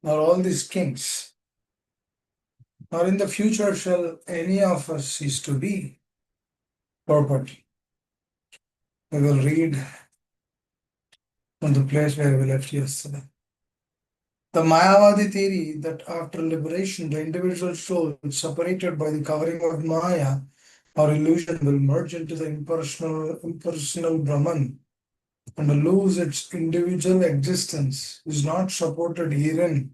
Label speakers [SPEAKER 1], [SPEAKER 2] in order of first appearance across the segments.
[SPEAKER 1] nor all these kings, nor in the future shall any of us cease to be property. We will read from the place where we left yesterday. The Mayavadi theory that after liberation, the individual soul, separated by the covering of Maya or illusion, will merge into the impersonal Brahman and lose its individual existence, is not supported herein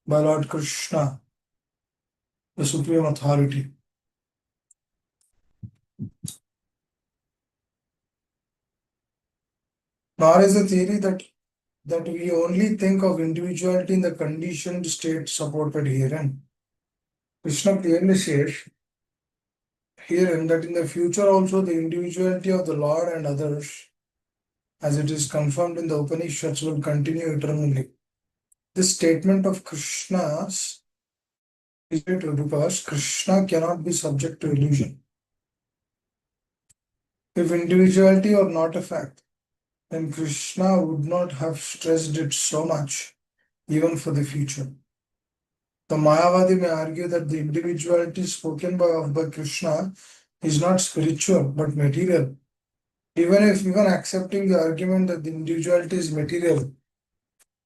[SPEAKER 1] by Lord Krishna, the Supreme Authority. Nor is the theory that we only think of individuality in the conditioned state supported herein. Krishna clearly says herein that in the future also the individuality of the Lord and others, as it is confirmed in the Upanishads, will continue eternally. This statement of Krishna's is true because Krishna cannot be subject to illusion. If individuality were not a fact, then Krishna would not have stressed it so much, even for the future. The Mayavadi may argue that the individuality spoken of by Krishna is not spiritual but material. Even accepting the argument that the individuality is material,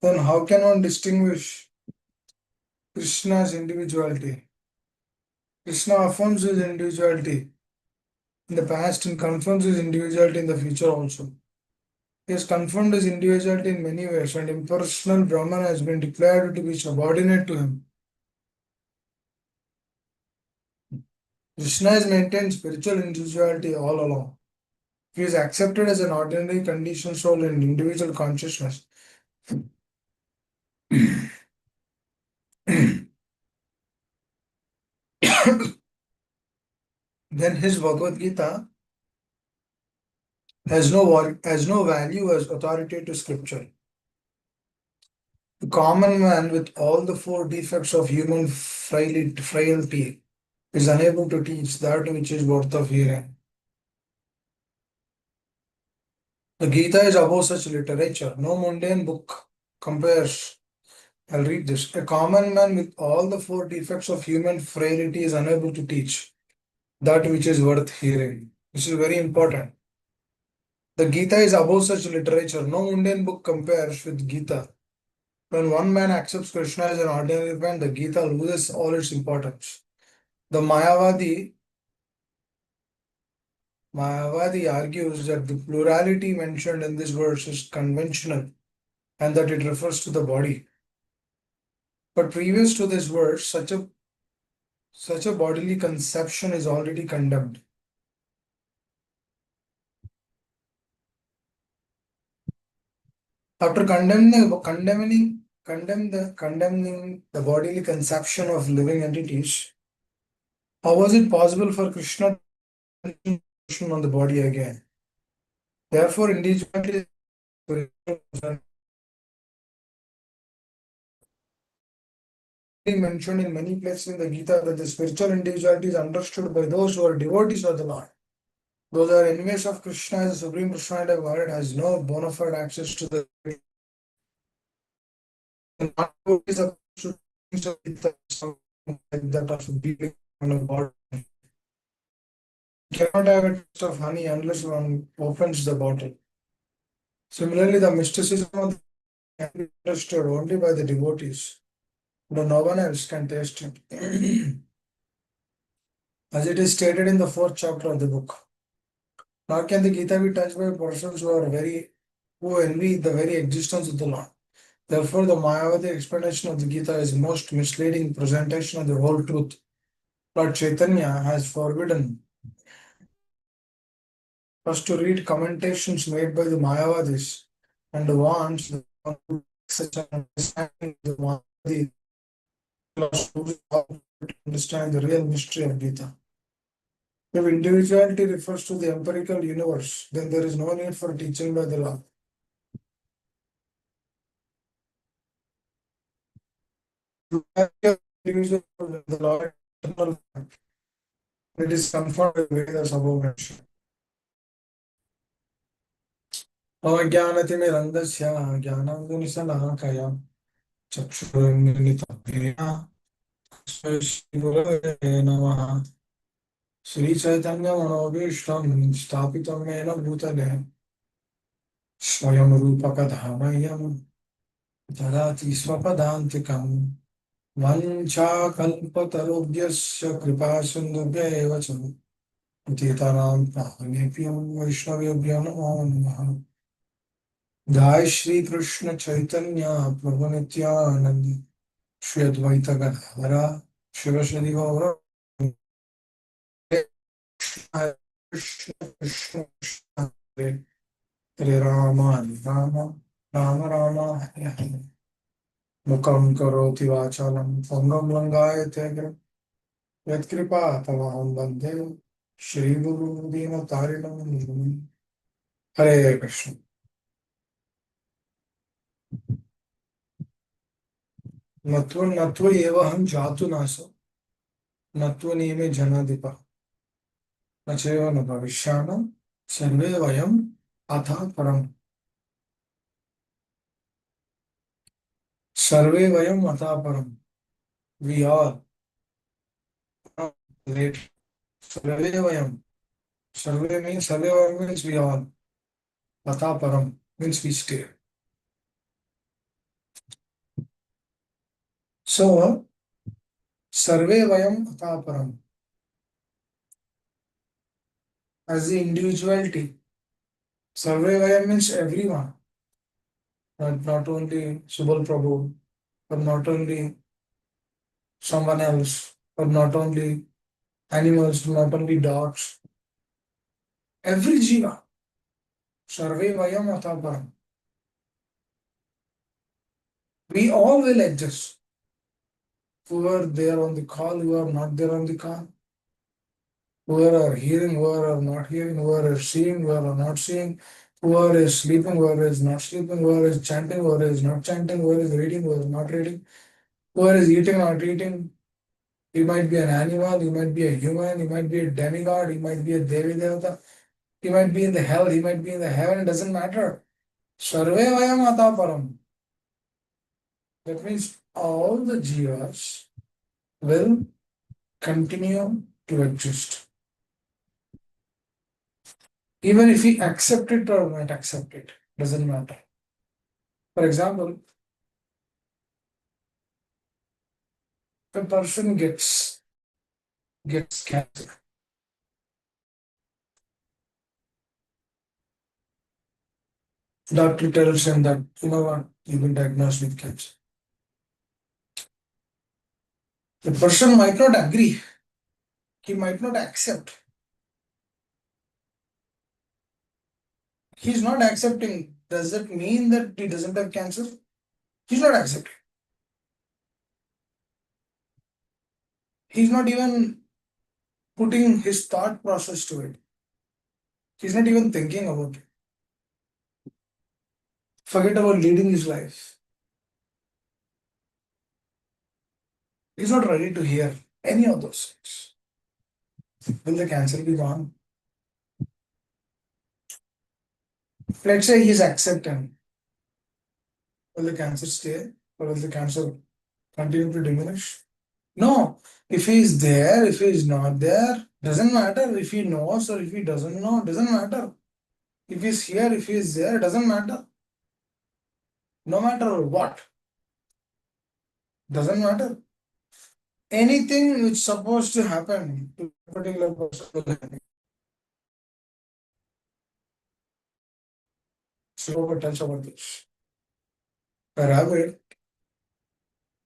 [SPEAKER 1] then how can one distinguish Krishna's individuality? Krishna affirms his individuality in the past and confirms his individuality in the future also. He has confirmed his individuality in many ways, and impersonal Brahman has been declared to be subordinate to him. Krishna has maintained spiritual individuality all along. He is accepted as an ordinary conditioned soul in individual consciousness. Then his Bhagavad Gita has no value as authoritative scripture. The common man with all the four defects of human frailty is unable to teach that which is worth of hearing. The Gita is above such literature. No mundane book compares. I'll read this. A common man with all the four defects of human frailty is unable to teach that which is worth hearing. This is very important. The Gita is above such literature. No mundane book compares with Gita. When one man accepts Krishna as an ordinary man, the Gita loses all its importance. The Mayavadi argues that the plurality mentioned in this verse is conventional and that it refers to the body. But previous to this verse, such a bodily conception is already condemned. After condemning the bodily conception of living entities, how was it possible for Krishna to on the body again? Therefore, individuality is mentioned in many places in the Gita that the spiritual individuality is understood by those who are devotees of the Lord. Those who are enemies of Krishna as the Supreme Personality of Godhead has no bona fide access to the devotees of that of being on a bottle. You cannot have a taste of honey unless one opens the bottle. Similarly, the mysticism of the can be understood only by the devotees, but no one else can taste it. As it is stated in the 4th chapter of the book. Nor can the Gita be touched by persons who envy the very existence of the Lord. Therefore, the Mayavadi explanation of the Gita is most misleading presentation of the whole truth. Lord Chaitanya has forbidden us to read commentations made by the Mayavadis and wants the such an understanding of the Mayavadi to understand the real mystery of Gita. If individuality refers to the empirical universe, then there is no need for teaching by the Lord. The Lord it is confirmed with Vedas above mentioned. Aज्ञानतिमिरन्धस्य ज्ञानाञ्जनशलाकया चक्षुरुन्मिलितं येन तस्मै श्रीगुरवे नमः। श्रीचैतन्यमनोभीष्टं स्थापितं येन भूतले स्वयं रूपकधामय्यं ददाति स्वपदान्तिकम्। वञ्चाकल्पतरुभ्यश्च कृपासिन्धुभ्य एव च पतितानां पावनेभ्यो वैष्णवेभ्यो नमो नमः। जय श्री कृष्ण चैतन्य प्रभु नित्यानंद श्री अद्वैत गदाधर शिवश्री गौर कृष्ण कृष्ण कृष्ण हरे हरे राम हरे राम राम राम हरे हरे। मुखं करोति वाचालं पङ्गुं लङ्घयते गिरिं यत्कृपा तमहं वन्दे श्रीगुरुं दीनतारिणं। हरे कृष्ण। नत्व एव अहं जातु नासं नत्व नेमे जनाधिपः न चैव न भविष्यामः सर्वे वयम् अतः परम्। सर्वे वयम् अतः परम्। We all late. सर्वे वयम्. सर्वे वयम् means we all. अतः परम् means we stay. So सर्वे वयम् अतः परम् as the individuality. सर्वे वयम् means everyone, not only Subal Prabhu, or not only someone else, or not only animals, not only dogs. Every jiva. Sarve vayam ataparam. We all will adjust. Who are there on the call, who are not there on the call, who are hearing, who are not hearing, who are seeing, who are not seeing, who are sleeping, who is not sleeping, who is chanting, who is not chanting, who is reading, who is not reading, who is eating, not eating. He might be an animal, he might be a human, he might be a demigod, he might be a Devi Devata, he might be in the hell, he might be in the heaven, it doesn't matter. Sarve vayam ataparam. That means all the jivas will continue to exist. Even if we accept it or not accept it, doesn't matter. For example, if a person gets cancer, doctor tells him that, you know what, you've been diagnosed with cancer. The person might not agree, he might not accept. He's not accepting. Does that mean that he doesn't have cancer? He's not accepting. He's not even putting his thought process to it. He's not even thinking about it. Forget about leading his life. He's not ready to hear any of those things. Will the cancer be gone? Let's say he's accepting. Will the cancer stay or will the cancer continue to diminish? No. If he is there, if he is not there, doesn't matter. If he knows or if he doesn't know, doesn't matter. If he's here, if he is there, doesn't matter. No matter what, doesn't matter. Anything which is supposed to happen to a particular person will happen. So tells about this. A rabbit,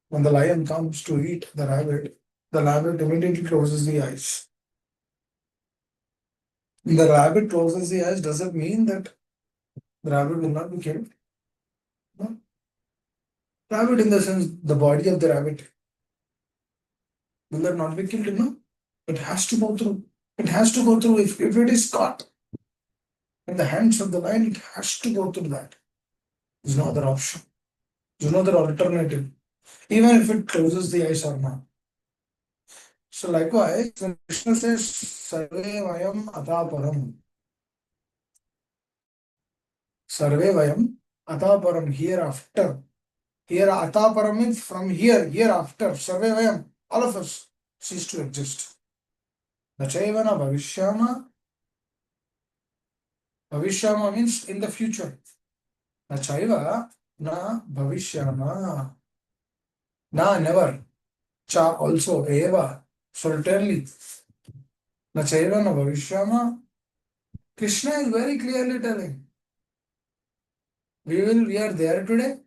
[SPEAKER 1] when the lion comes to eat the rabbit immediately closes the eyes. The rabbit closes the eyes, does it mean that the rabbit will not be killed? No. Rabbit in the sense, the body of the rabbit, will that not be killed? No. It has to go through. It has to go through. If it is caught in the hands of the lion, it has to go through that. There's no other option. There's no other alternative. Even if it closes the eyes or not. So likewise, when Krishna says, Sarve Vayam Ataparam, Sarve Vayam Ataparam, hereafter, Here Ataparam means from here, hereafter, Sarve Vayam, all of us cease to exist. Nachayavana Bhavishyama. Bhavishyama means in the future. Nachaiva na Bhavishyama. Na never. Cha also. Eva certainly. Nachaiva na Bhavishyama. Krishna is very clearly telling. We are there today.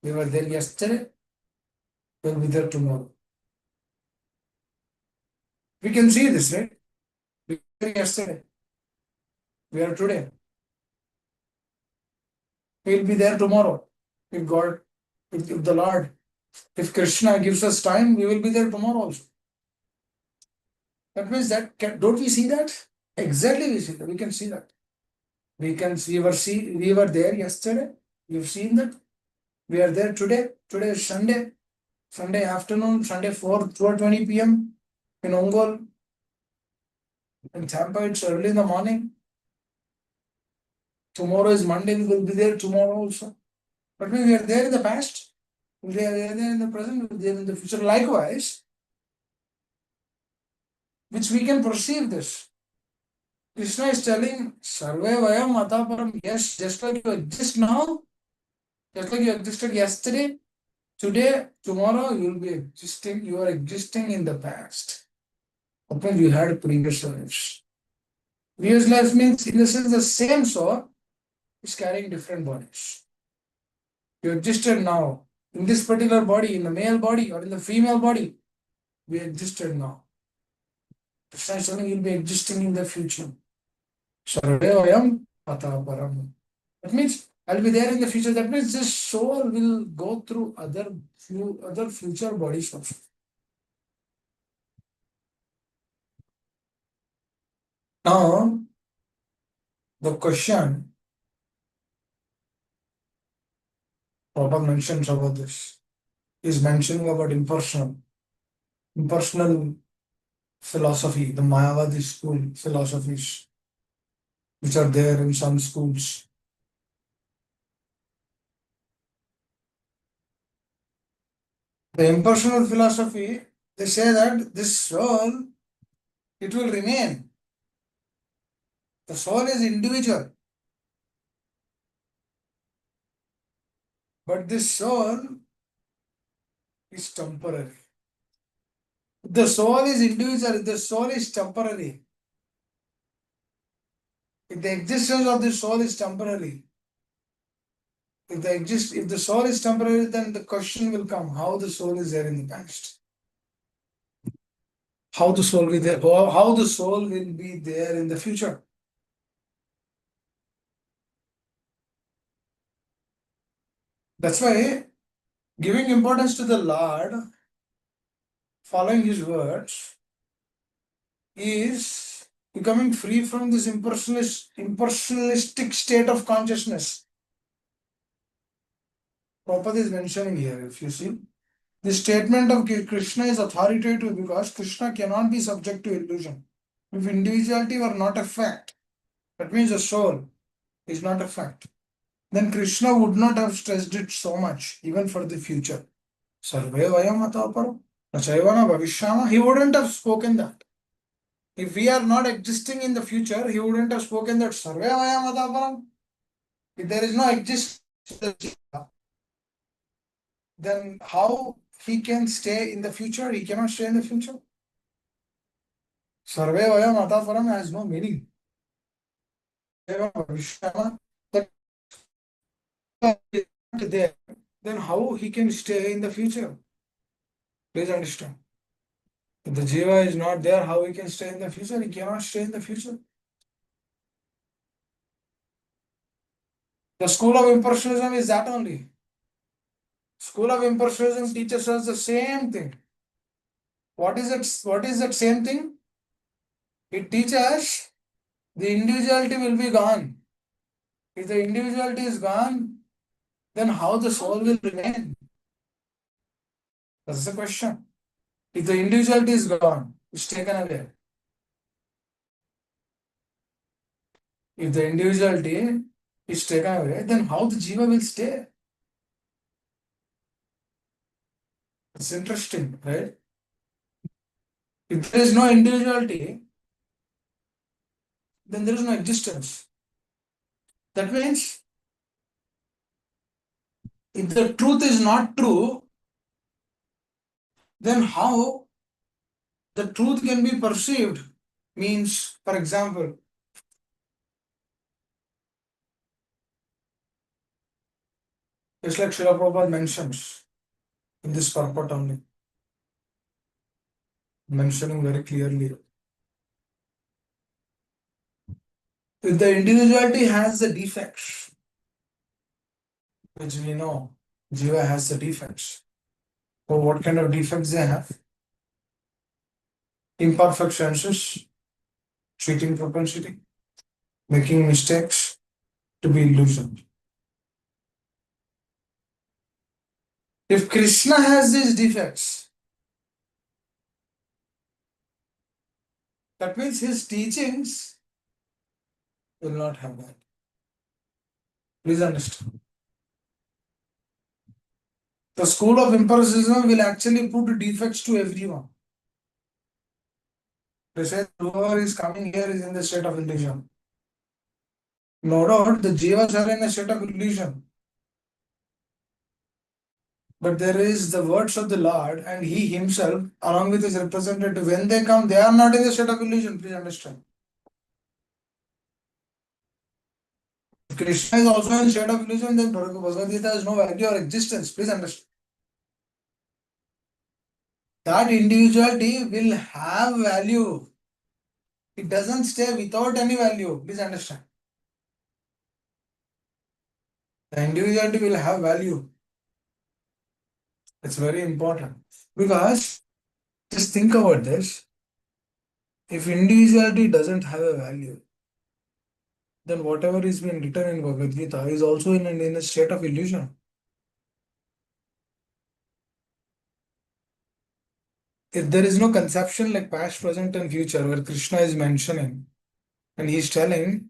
[SPEAKER 1] We were there yesterday. We will be there tomorrow. We can see this, right? We were there yesterday. We are today. We will be there tomorrow. If God, if the Lord, if Krishna gives us time, we will be there tomorrow also. That means that don't we see that? Exactly, we see that. We can see that. We were there yesterday. You've seen that. We are there today. Today is Sunday. Sunday afternoon. Sunday 4:20 p.m. in Ongole. In Tampa, it's early in the morning. Tomorrow is Monday. We will be there tomorrow also. But we are there in the past. We are there in the present. We are there in the future. Likewise, which we can perceive this. Krishna is telling, Sarve Vayam Ataparam, yes, just like you exist now, just like you existed yesterday, today, tomorrow, you will be existing, you are existing in the past. That means you had previous lives. Previous lives means, in the sense, the same soul is carrying different bodies. You existed now, in this particular body, in the male body or in the female body, we existed now. Krishna is telling you will be existing in the future. Sarvevayam Ataparam. That means I'll be there in the future. That means this soul will go through other future bodies also. Now, the question Prabhupada mentions about this is mentioning about impersonal philosophy, the Mayavadi school philosophies, which are there in some schools. The impersonal philosophy, they say that this soul, it will remain. The soul is individual. But this soul is temporary. The soul is individual, the soul is temporary. If the existence of the soul is temporary, if the soul is temporary, then the question will come, how the soul is there in the past? How the soul will be there? How the soul will be there in the future? That's why giving importance to the Lord, following his words, is becoming free from this impersonalistic state of consciousness. Prabhupada is mentioning here, if you see, the statement of Krishna is authoritative because Krishna cannot be subject to illusion. If individuality were not a fact, that means the soul is not a fact, then Krishna would not have stressed it so much, even for the future. Sarve Vayam Ataparam, Nachayavana Bhavishyama, he wouldn't have spoken that. If we are not existing in the future, he wouldn't have spoken that Sarve Vayam Ataparam. If there is no existence, then how he can stay in the future? He cannot stay in the future. Sarve Vayam Ataparam has no meaning. There, then how he can stay in the future? Please understand. If the Jiva is not there, how he can stay in the future? He cannot stay in the future. The school of impersonalism is that only. School of impersonalism teaches us the same thing. What is it? What is that same thing? It teaches the individuality will be gone. If the individuality is gone, then how the soul will remain? That's the question. If the individuality is gone, it's taken away. If the individuality is taken away, then how the jiva will stay? It's interesting, right? If there is no individuality, then there is no existence. That means if the truth is not true, then how the truth can be perceived? Means, for example, it's like Srila Prabhupada mentions in this purport only, mentioning very clearly. If the individuality has the defects, which we know, Jiva has the defects. So what kind of defects they have? Imperfect senses, cheating propensity, making mistakes, to be illusion. If Krishna has these defects, that means his teachings will not have that. Please understand. The school of empiricism will actually put defects to everyone. They say whoever is coming here is in the state of illusion. No doubt, the jivas are in a state of illusion. But there is the words of the Lord, and He Himself, along with His representative, when they come, they are not in the state of illusion. Please understand. If Krishna is also in the state of illusion, then Bhagavad Gita has no value or existence. Please understand. That individuality will have value. It doesn't stay without any value. Please understand. The individuality will have value. It's very important. Because just think about this. If individuality doesn't have a value, then whatever is being written in Bhagavad Gita is also in a state of illusion. If there is no conception like past, present, and future, where Krishna is mentioning, and he's telling,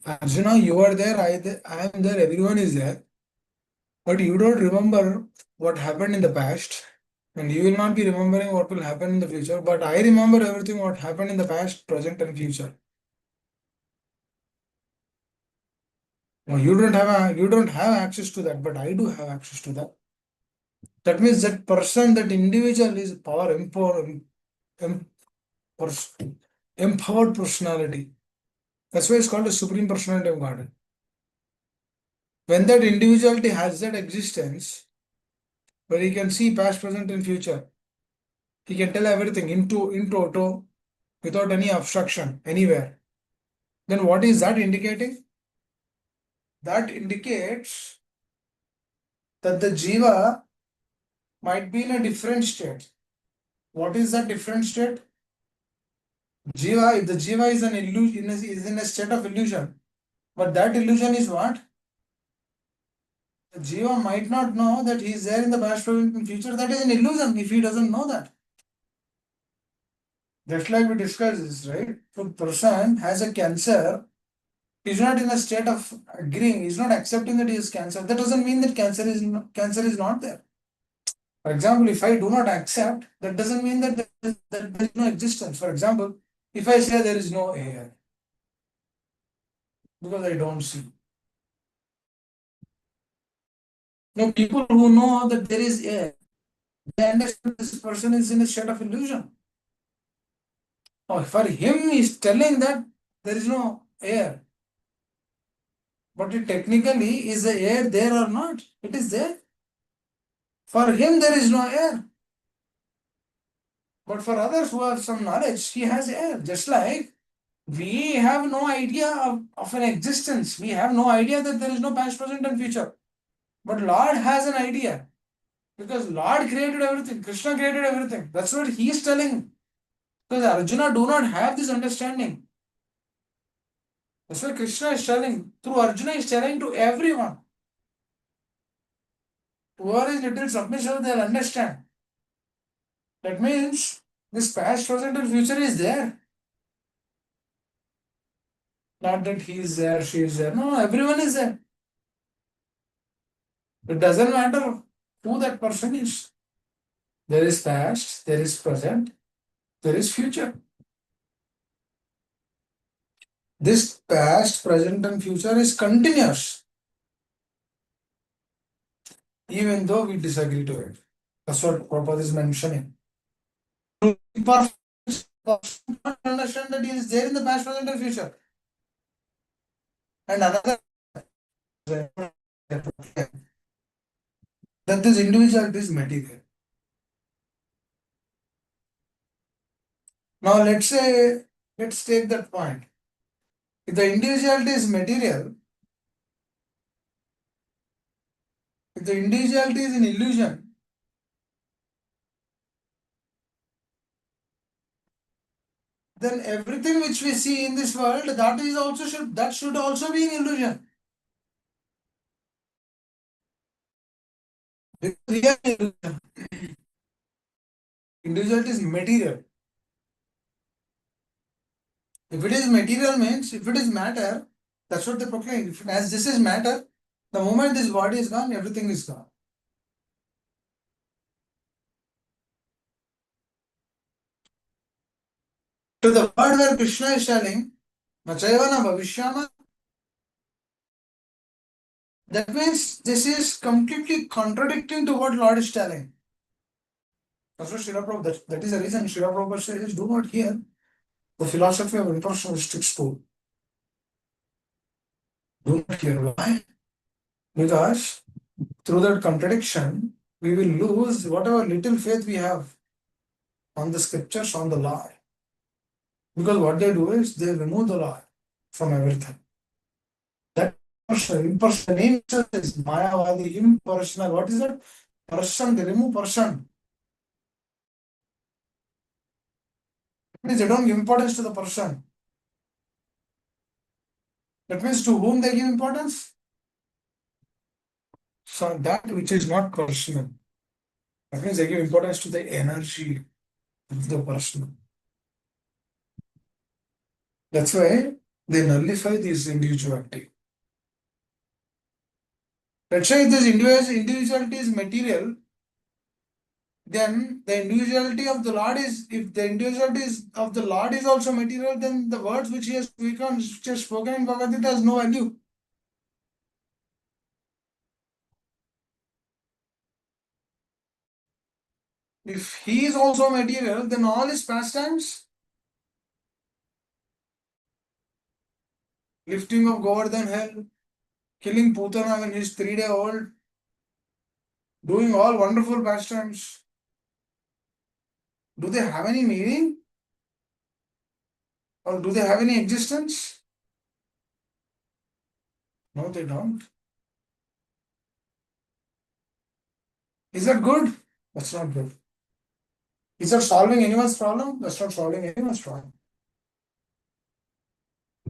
[SPEAKER 1] Arjuna, you are there, I am there, everyone is there, but you don't remember what happened in the past, and you will not be remembering what will happen in the future, but I remember everything what happened in the past, present, and future. No, you don't have access to that, but I do have access to that. That means that person, that individual is em- pers- empowered personality. That's why it's called a supreme personality of Godhead. When that individuality has that existence, where he can see past, present, and future, he can tell everything in toto, without any obstruction anywhere. Then what is that indicating? That indicates that the jiva might be in a different state. What is that different state? Jiva, if the jiva is an illusion, is in a state of illusion, but that illusion is what? The jiva might not know that he is there in the past, present, and future. That is an illusion if he doesn't know that. Just like we discussed this, right? If a person has a cancer, he's not in a state of agreeing, he's not accepting that he has cancer. That doesn't mean that cancer is not there. For example, if I do not accept, that doesn't mean that there is no existence. For example, if I say there is no air, because I don't see. Now, people who know that there is air, they understand this person is in a state of illusion. Now, for him, he's telling that there is no air. But it technically, is the air there or not? It is there. For him, there is no air. But for others who have some knowledge, he has air. Just like we have no idea of an existence. We have no idea that there is no past, present, and future. But Lord has an idea. Because Lord created everything. Krishna created everything. That's what he is telling. Because Arjuna do not have this understanding. That's what Krishna is telling. Through Arjuna is telling to everyone. Whoever is little submissive, they'll understand. That means this past, present, and future is there. Not that he is there, she is there. No, everyone is there. It doesn't matter who that person is. There is past, there is present, there is future. This past, present, and future is continuous, even though we disagree to it. That's what Prabhupada is mentioning. Imperfect understand that he is there in the past, present, and future. And another that this individuality is material. Now let's take that point. If the individuality is material, if the individuality is an illusion, then everything which we see in this world, that should also be an illusion. Because we are an illusion. Individuality is material. If it is material means, if it is matter, that's what they proclaim. As this is matter, the moment this body is gone, everything is gone. To the word where Krishna is telling, Nachayavana Bhavishyama, that means this is completely contradicting to what Lord is telling. That's what Srila Prabhupada, that is the reason Srila Prabhupada says, do not hear the philosophy of impersonalistic school. Do not hear. Why? Because through that contradiction, we will lose whatever little faith we have on the scriptures, on the law. Because what they do is they remove the law from everything. That impersonal name itself is Mayavadi, impersonal. What is that? Person, they remove person. It means they don't give importance to the person. That means to whom they give importance? So that which is not personal. That means they give importance to the energy of the person. That's why they nullify this individuality. Let's say if this individuality is material, then the individuality of the Lord is, if the individuality of the Lord is also material, then the words which he has spoken in Bhagavad Gita has no value. If he is also material, then all his pastimes, lifting of Govardhan hill, killing Putana when he is 3 days old, doing all wonderful pastimes, do they have any meaning? Or do they have any existence? No, they don't. Is that good? That's not good. Is that solving anyone's problem? That's not solving anyone's problem.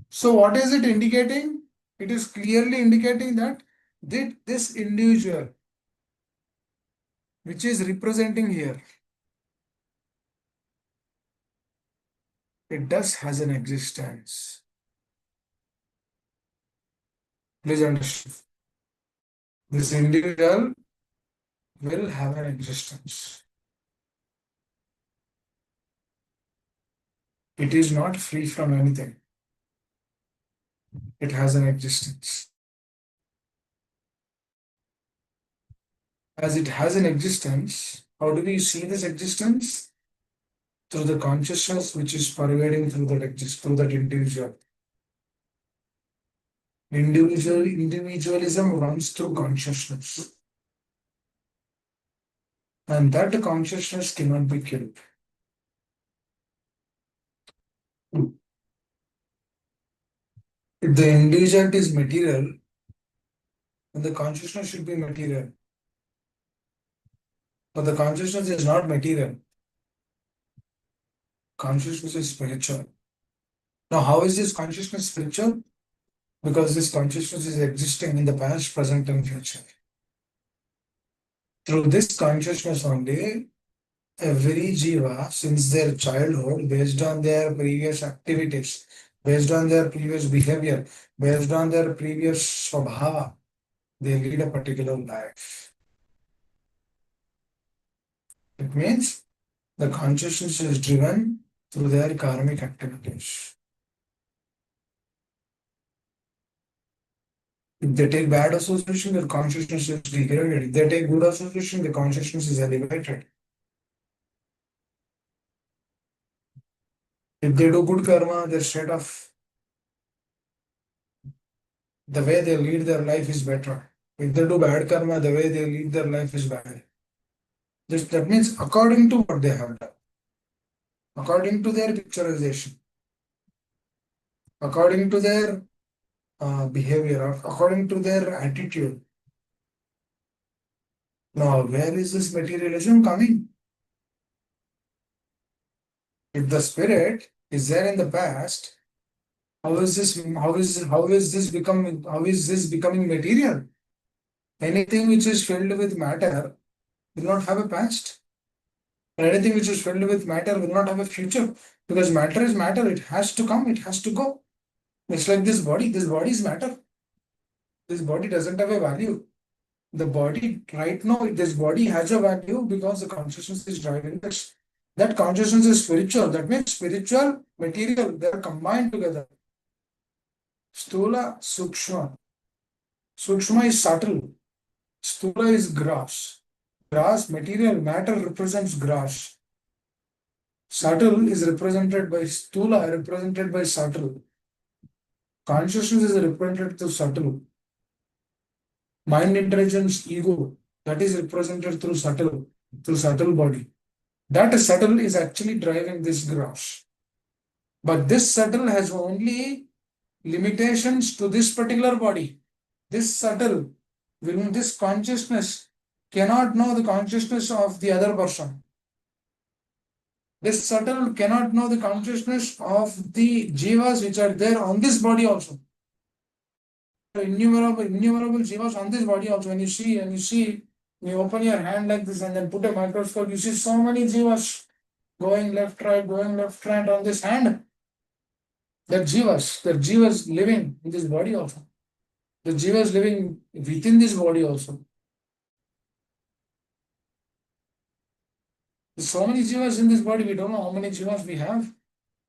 [SPEAKER 1] So what is it indicating? It is clearly indicating that this individual, which is representing here, it does has an existence. Please understand. This individual will have an existence. It is not free from anything. It has an existence. As it has an existence, how do we see this existence? Through the consciousness which is pervading through that individual. Individualism runs through consciousness. And that consciousness cannot be killed. If the individuality is material, then the consciousness should be material. But the consciousness is not material. Consciousness is spiritual. Now, how is this consciousness spiritual? Because this consciousness is existing in the past, present, and future. Through this consciousness only, every jiva, since their childhood, based on their previous activities, based on their previous behavior, based on their previous swabhava, they lead a particular life. It means the consciousness is driven through their karmic activities. If they take bad association, their consciousness is degraded. If they take good association, the consciousness is elevated. If they do good karma, their state of the way they lead their life is better. If they do bad karma, the way they lead their life is bad. That means according to what they have done, according to their picturization, according to their behavior, according to their attitude. Now, where is this materialism coming? If the spirit is there in the past, how is this becoming material? Anything which is filled with matter will not have a past. And anything which is filled with matter will not have a future. Because matter is matter, it has to come, it has to go. It's like this body is matter. This body doesn't have a value. The body, right now, this body has a value because the consciousness is driving this. That consciousness is spiritual. That means spiritual, material, they are combined together. Stula, Sukshma. Sukshma is subtle. Stula is grass. Grass, material, matter represents grass. Subtle is represented by Stula, represented by subtle. Consciousness is represented through subtle. Mind, intelligence, ego, that is represented through subtle body. That subtle is actually driving this grass. But this subtle has only limitations to this particular body. This subtle, this consciousness cannot know the consciousness of the other person. This subtle cannot know the consciousness of the jivas which are there on this body also. Innumerable jivas on this body also. When you open your hand like this and then put a microscope, you see so many jivas going left, right on this hand. That jivas living in this body also. The jivas living within this body also. There's so many jivas in this body, we don't know how many jivas we have.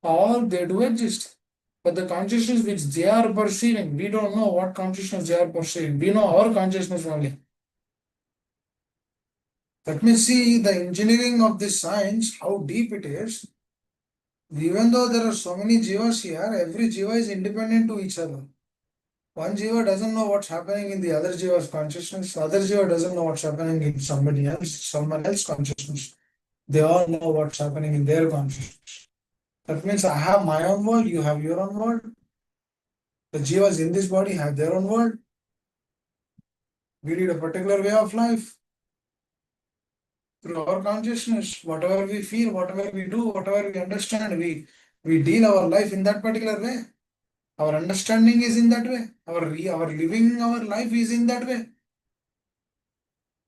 [SPEAKER 1] All they do exist. But the consciousness which they are perceiving, we don't know what consciousness they are perceiving. We know our consciousness only. Let me see the engineering of this science, how deep it is. Even though there are so many jivas here, every jiva is independent to each other. One jiva doesn't know what's happening in the other jiva's consciousness. The other jiva doesn't know what's happening in someone else's consciousness. They all know what's happening in their consciousness. That means I have my own world, you have your own world. The jivas in this body have their own world. We lead a particular way of life. Through our consciousness, whatever we feel, whatever we do, whatever we understand, we deal our life in that particular way. Our understanding is in that way. Our living our life is in that way.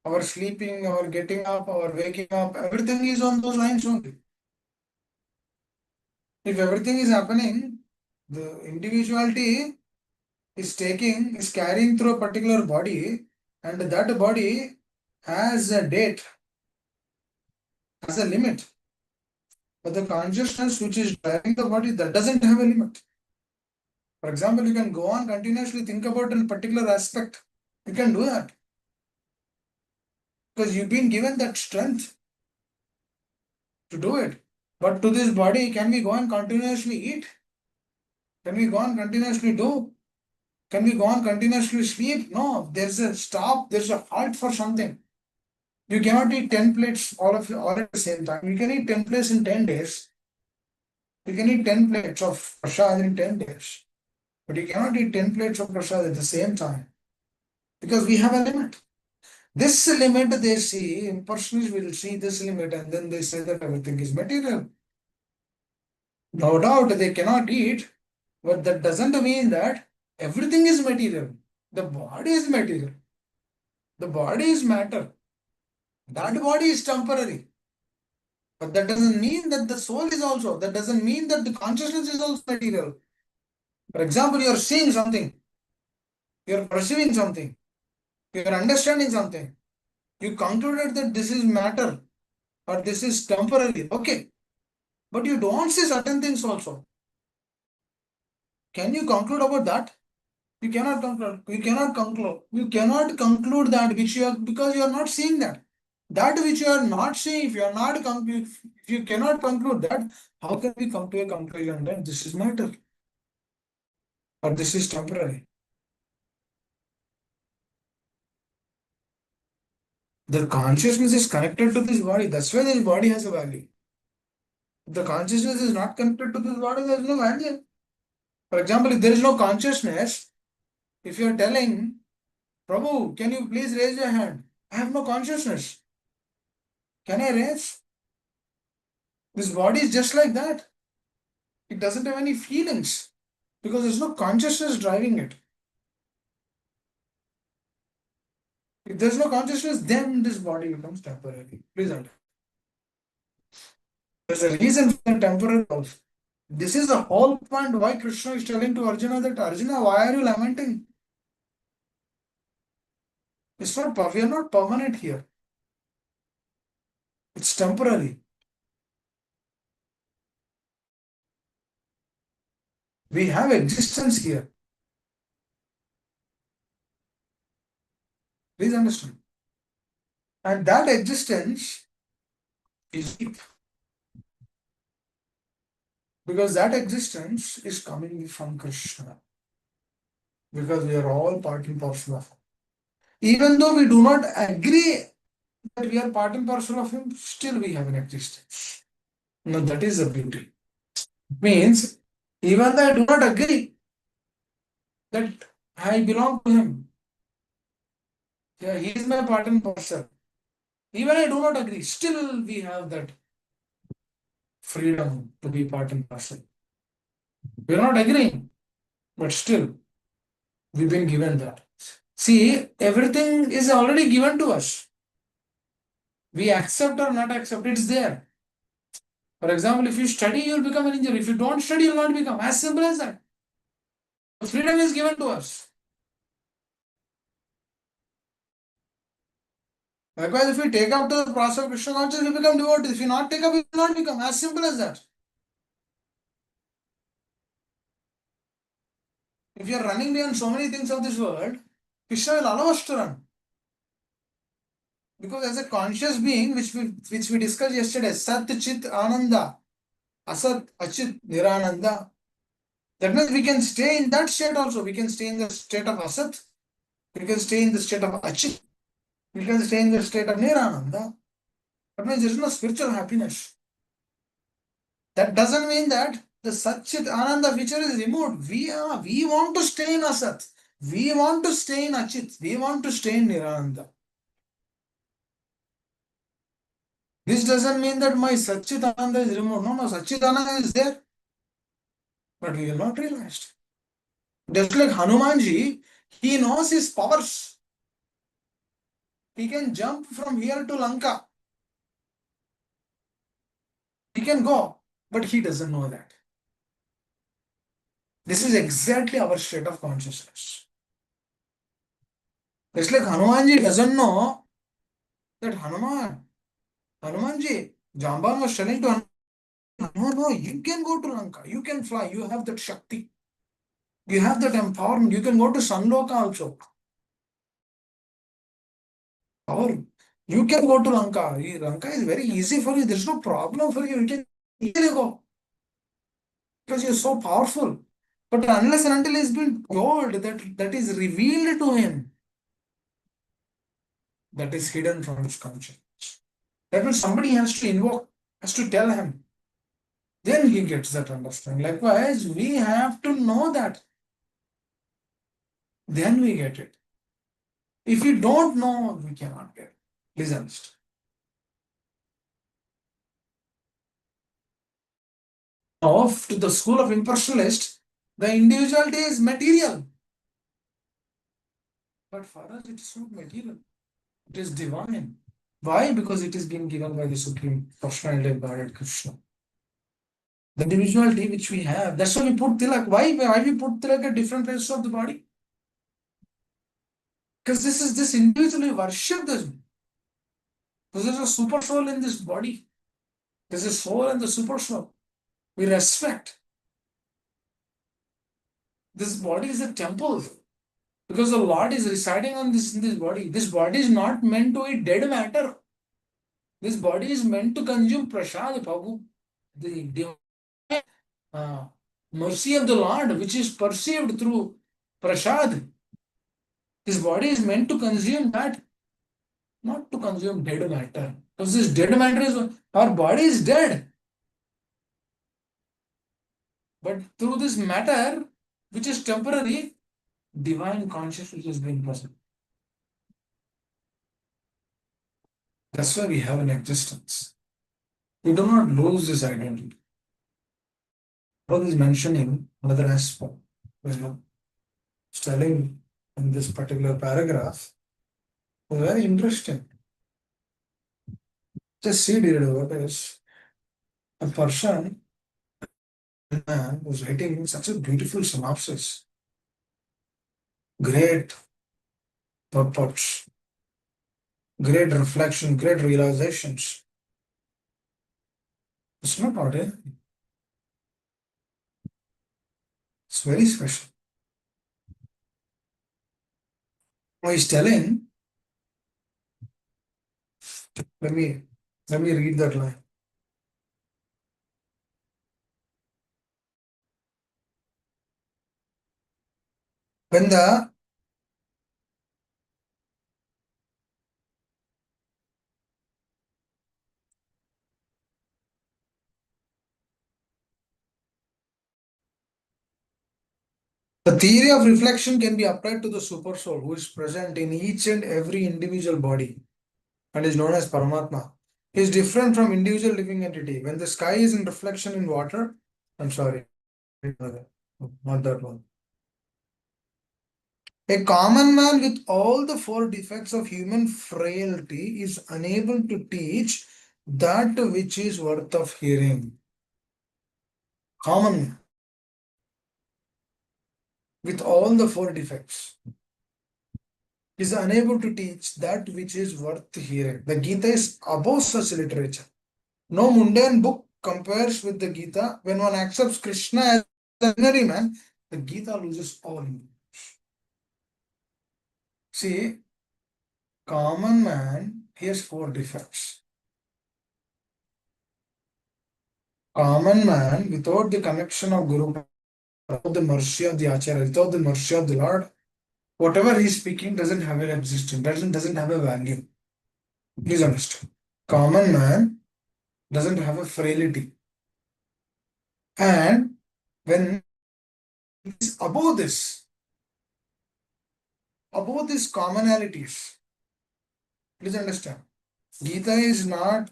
[SPEAKER 1] Our sleeping, our getting up, our waking up, everything is on those lines only. If everything is happening, the individuality is carrying through a particular body, and that body has a date, has a limit. But the consciousness which is driving the body, that doesn't have a limit. For example, you can go on continuously think about a particular aspect. You can do that. Because you've been given that strength to do it. But to this body, can we go on continuously eat? Can we go on continuously do? Can we go on continuously sleep? No, there's a stop, there's a halt for something. You cannot eat 10 plates all at the same time. You can eat 10 plates in 10 days. You can eat 10 plates of prasad in 10 days. But you cannot eat 10 plates of prasad at the same time. Because we have a limit. This limit they see, impersonalists will see this limit and then they say that everything is material. No doubt they cannot eat, but that doesn't mean that everything is material. The body is material. The body is matter. That body is temporary. But that doesn't mean that the soul is also. That doesn't mean that the consciousness is also material. For example, you are seeing something. You are perceiving something. You are understanding something. You concluded that this is matter. or this is temporary. Okay. But you don't see certain things also. Can you conclude about that? You cannot conclude. You cannot conclude. You cannot conclude that which you are, because you are not seeing that. That which you are not seeing, if you are not if you cannot conclude that, how can we come to a conclusion that this is matter or this is temporary? The consciousness is connected to this body. That's why this body has a value. If the consciousness is not connected to this body, there is no value. For example, if there is no consciousness, if you are telling, Prabhu, can you please raise your hand? I have no consciousness. Can I raise? This body is just like that. It doesn't have any feelings because there's no consciousness driving it. If there's no consciousness, then this body becomes temporary. Please understand. There's a reason for temporary also. This is the whole point why Krishna is telling to Arjuna that Arjuna, why are you lamenting? It's not, we are not permanent here. It's temporary. We have existence here. Please understand. And that existence is deep. Because that existence is coming from Krishna. Because we are all part and parcel of him. Even though we do not agree that we are part and parcel of him, still we have an existence. No, that is the beauty. Means, even though I do not agree that I belong to him, yeah, he is my part and parcel. Even I do not agree, still we have that freedom to be part and parcel. We are not agreeing, but still we've been given that. See, everything is already given to us. We accept or not accept, it's there. For example, if you study, you'll become an engineer. If you don't study, you'll not become. As simple as that. Freedom is given to us. Likewise, if we take up the process of Krishna consciousness, we become devotees. If we not take up, we will not become. As simple as that. If you are running beyond so many things of this world, Krishna will allow us to run. Because as a conscious being, which we discussed yesterday, Sat Chit Ananda, Asat Achit Nirananda. That means we can stay in that state also. We can stay in the state of Asat. We can stay in the state of Achit. We can stay in the state of Nirananda. That means there is no spiritual happiness. That doesn't mean that the Satchit Ananda feature is removed. We want to stay in Asat. We want to stay in Achit. We want to stay in Nirananda. This doesn't mean that my Satchit Ananda is removed. No, Satchit Ananda is there. But we have not realized. Just like Hanumanji, he knows his powers. He can jump from here to Lanka. He can go, but he doesn't know that. This is exactly our state of consciousness. Just like Hanumanji doesn't know that Hanumanji, Jamban was telling to Hanuman, no, you can go to Lanka, you can fly, you have that Shakti, you have that empowerment, you can go to Sanloka also. Or you can go to Lanka. Lanka is very easy for you, there's no problem for you, you can easily go. Because you're so powerful. But unless and until he's been told that is revealed to him, that is hidden from his conscience. That means somebody has to invoke, has to tell him. Then he gets that understanding. Likewise, we have to know that. Then we get it. If we don't know, we cannot get it. Please understand. Now, to the school of impersonalists, the individuality is material. But for us, it is not material. It is divine. Why? Because it is being given by the Supreme Personality of Godhead Krishna. The individuality which we have, that's why we put tilak. Why we put tilak at different places of the body? Because this individual, we worship this. Because there's a super soul in this body. There's a soul and the super soul. We respect. This body is a temple. Because the Lord is residing on this in this body. This body is not meant to eat dead matter. This body is meant to consume prasad, Prabhu. The divine mercy of the Lord, which is perceived through prasad. This body is meant to consume that, not to consume dead matter. Because this dead matter is, our body is dead. But through this matter, which is temporary, divine consciousness is being present. That's why we have an existence. We do not lose this identity. Paul is mentioning another aspect. It's telling in this particular paragraph, it's very interesting. Just see it what is a person man who's writing such a beautiful synopsis. Great purports, great reflection, great realizations. It's not ordinary. It's very special. Now he's telling, let me read that line. When the theory of reflection can be applied to the super soul who is present in each and every individual body and is known as Paramatma. He is different from individual living entity. When the sky is in reflection in water, I'm sorry, not that one. A common man with all the four defects of human frailty is unable to teach that which is worth of hearing. Common man with all the four defects is unable to teach that which is worth hearing. The Gita is above such literature. No mundane book compares with the Gita. When one accepts Krishna as an ordinary man, the Gita loses all meaning. See, common man, he has four defects. Common man, without the connection of Guru, without the mercy of the Acharya, without the mercy of the Lord, whatever he is speaking doesn't have an existence, doesn't have a value. Please understand. Common man doesn't have a frailty. And when it is above these commonalities, please understand. Gita is not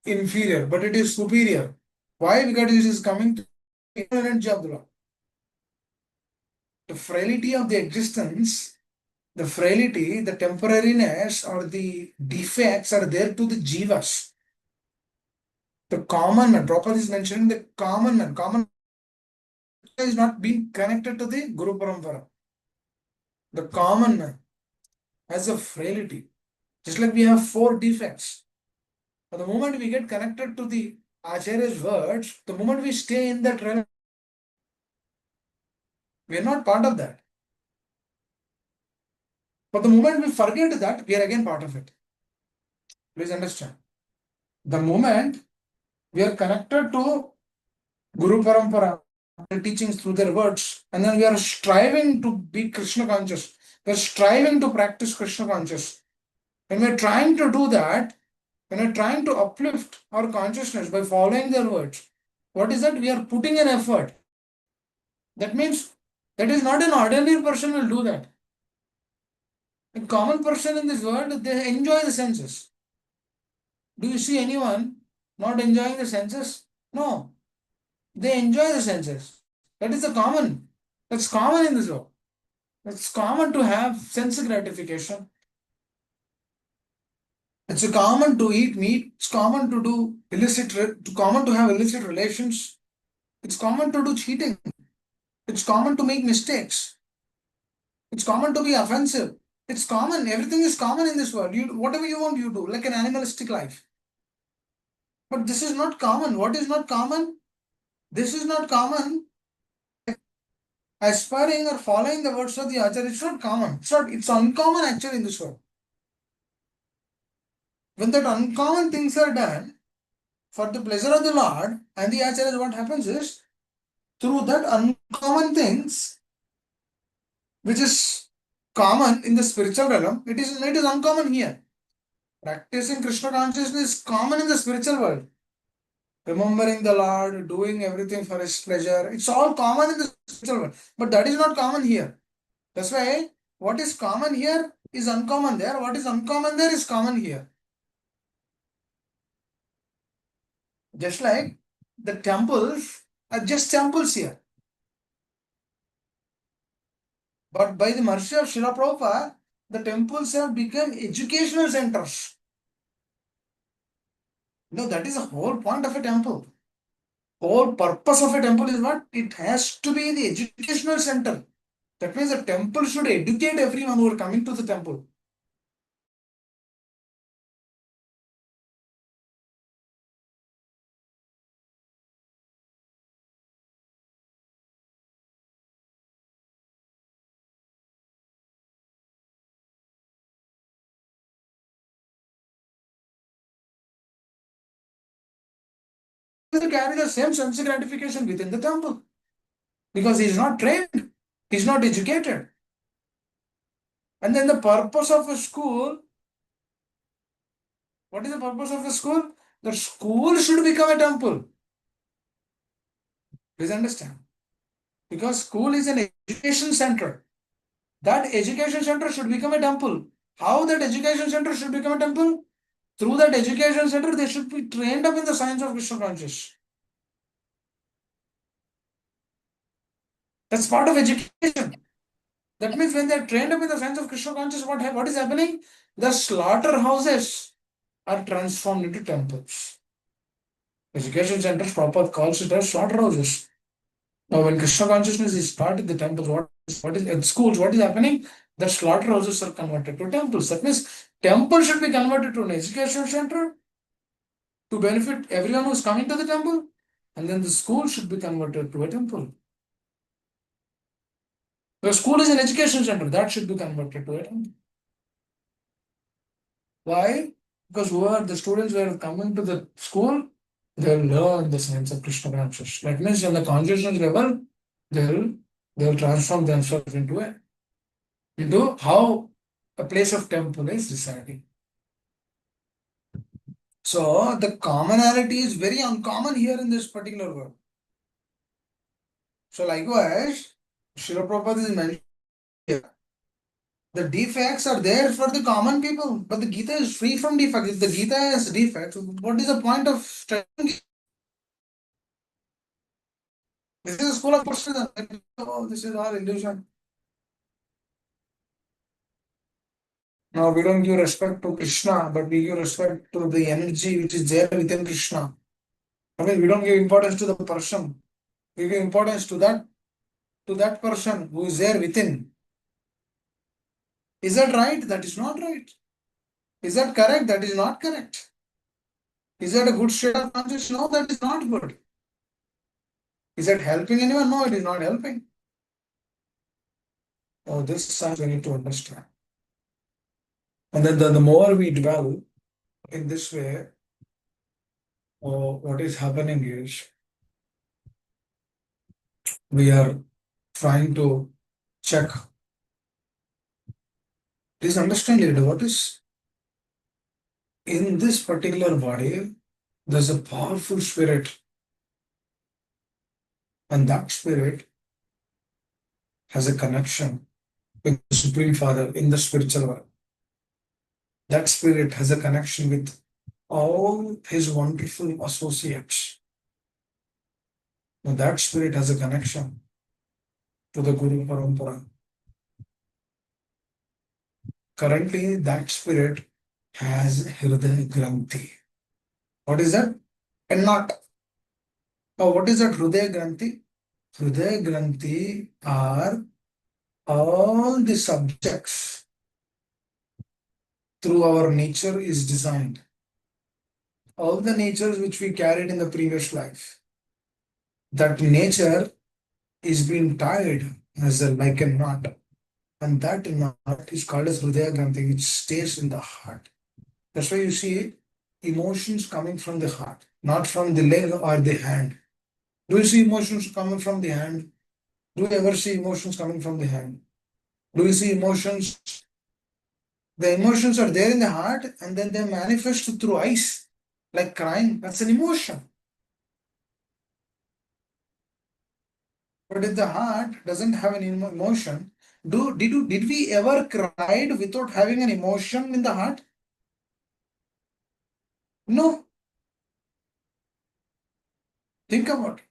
[SPEAKER 1] inferior, but it is superior. Why? Because it is coming to the energy of the Lord. The frailty of the existence, the frailty, the temporariness, or the defects are there to the jivas. The common man, Prabhupada is mentioning the common man. Common man is not being connected to the Guru Parampara. The common man has a frailty. Just like we have four defects. But the moment we get connected to the Acharya's words, the moment we stay in that realm, we are not part of that. But the moment we forget that, we are again part of it. Please understand. The moment we are connected to Guru Parampara, their teachings through their words, and then we are striving to be Krishna conscious. We are striving to practice Krishna conscious. When we are trying to do that, when we are trying to uplift our consciousness by following their words, what is that? We are putting an effort. That means that is not an ordinary person will do that. A common person in this world, they enjoy the senses. Do you see anyone not enjoying the senses? No. They enjoy the senses. That is the common. That's common in this world. It's common to have sense gratification. It's common to eat meat. It's common to do common to have illicit relations. It's common to do cheating. It's common to make mistakes. It's common to be offensive. It's common. Everything is common in this world. You whatever you want, you do, like an animalistic life. But this is not common. What is not common? This is not common. Aspiring or following the words of the Acharya, it's not common. It's uncommon actually in this world. When that uncommon things are done for the pleasure of the Lord and the Acharyas, what happens is through that uncommon things, which is common in the spiritual realm, it is uncommon here. Practicing Krishna consciousness is common in the spiritual world. Remembering the Lord, doing everything for His pleasure, it's all common in the spiritual world. But that is not common here. That's why what is common here is uncommon there. What is uncommon there is common here. Just like the temples are just temples here. But by the mercy of Srila Prabhupada, the temples have become educational centers. No, that is the whole point of a temple. Whole purpose of a temple is what? It has to be the educational center. That means the temple should educate everyone who are coming to the temple. They carry the same sense gratification within the temple. Because he is not trained, he is not educated. And then the purpose of a school, what is the purpose of a school? The school should become a temple. Please understand. Because school is an education center. That education center should become a temple. How that education center should become a temple? Through that education center, they should be trained up in the science of Krishna consciousness. That's part of education. That means when they are trained up in the science of Krishna consciousness, what is happening? The slaughterhouses are transformed into temples. Education centers, proper calls it as slaughterhouses. Now, when Krishna consciousness is taught in the temples, what is at schools, what is happening? The slaughterhouses are converted to temples. That means temple should be converted to an education center to benefit everyone who is coming to the temple, and then the school should be converted to a temple. The school is an education center, that should be converted to a temple. Why? Because whoever the students who are coming to the school, they'll learn the science of Krishna consciousness. That means on the consciousness level, they'll transform themselves into how a place of temple is residing. So the commonality is very uncommon here in this particular world. So likewise, Srila Prabhupada is mentioning here. The defects are there for the common people, but the Gita is free from defects. If the Gita has defects, what is the point of studying? This is a school of person. Oh, this is all illusion. Now we don't give respect to Krishna, but we give respect to the energy which is there within Krishna. I mean, we don't give importance to the person. We give importance to that person who is there within. Is that right? That is not right. Is that correct? That is not correct. Is that a good state of consciousness? No, that is not good. Is that helping anyone? No, it is not helping. Oh, this is something we need to understand. And then the more we dwell in this way, what is happening is we are trying to check. Please understand it. What is in this particular body, there's a powerful spirit, and that spirit has a connection with the Supreme Father in the spiritual world. That spirit has a connection with all his wonderful associates. Now that spirit has a connection to the Guru Parampara. Currently, that spirit has Hridaya Granthi. What is that? And not. Now, what is that Hridaya Granthi? Hridaya Granthi are all the subjects through our nature is designed. All the natures which we carried in the previous life, that nature is being tied as a like a knot, and that knot is called as Hridaya Granthi, which stays in the heart. That's why you see emotions coming from the heart, not from the leg or the hand. Do you see emotions coming from the hand? Do you ever see emotions coming from the hand? Do you see emotions? The emotions are there in the heart and then they manifest through eyes, like crying. That's an emotion. But if the heart doesn't have an emotion, did we ever cried without having an emotion in the heart? No. Think about it.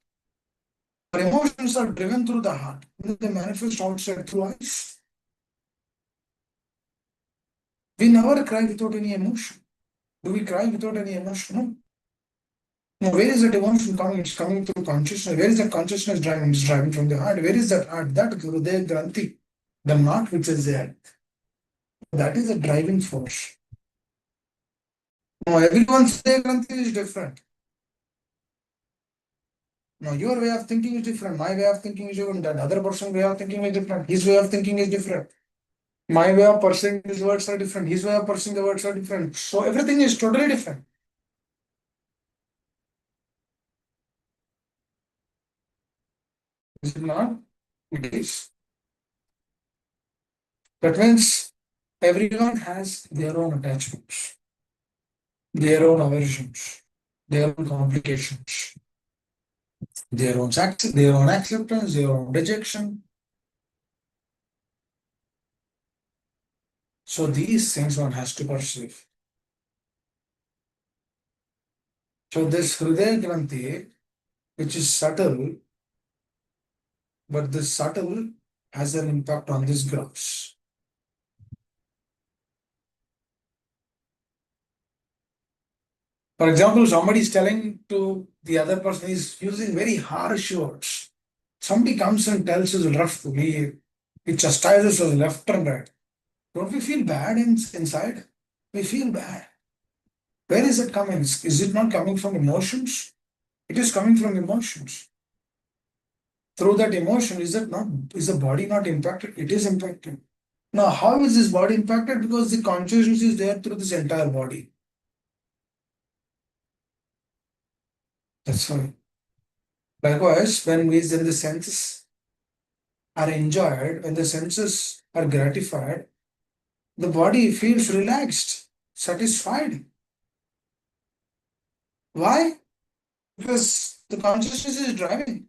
[SPEAKER 1] Our emotions are driven through the heart. They manifest outside through eyes. We never cry without any emotion. Do we cry without any emotion? No. Now, where is that emotion coming? It's coming through consciousness. Where is that consciousness driving? It's driving from the heart. Where is that heart? That Hridaya Granthi, the knot which is there. That is a driving force. Now, everyone's Hridaya Granthi is different. Now, your way of thinking is different. My way of thinking is different. That other person's way of thinking is different. His way of thinking is different. My way of pursuing his words are different. His way of pursuing the words are different. So, everything is totally different. Is it not? It is. That means everyone has their own attachments, their own aversions, their own complications, their own acceptance, their own rejection. So these things one has to perceive. So this Hridaya Granthi, which is subtle, but this subtle has an impact on this gross. For example, somebody is telling to the other person, is using very harsh words. Somebody comes and tells us rough, he chastises us left and right. Don't we feel bad inside? We feel bad. Where is it coming? Is it not coming from emotions? It is coming from emotions. Through that emotion, is the body not impacted? It is impacted. Now, how is this body impacted? Because the consciousness is there through this entire body. That's why. Likewise, when the senses are enjoyed, when the senses are gratified, the body feels relaxed, satisfied. Why? Because the consciousness is driving.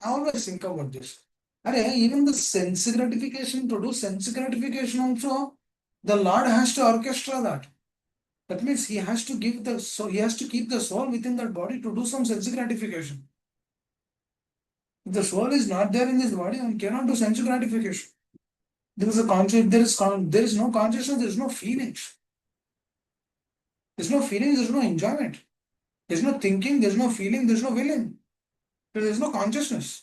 [SPEAKER 1] I always think about this. Even the sense gratification, to do sense gratification also, the Lord has to orchestra that. That means he has to give the soul, he has to keep the soul within that body to do some sense gratification. If the soul is not there in this body, one cannot do sense gratification. There is a there is no consciousness, there is no feelings. There's no feelings, there's no enjoyment. There's no thinking, there's no feeling, there's no willing. There's no consciousness.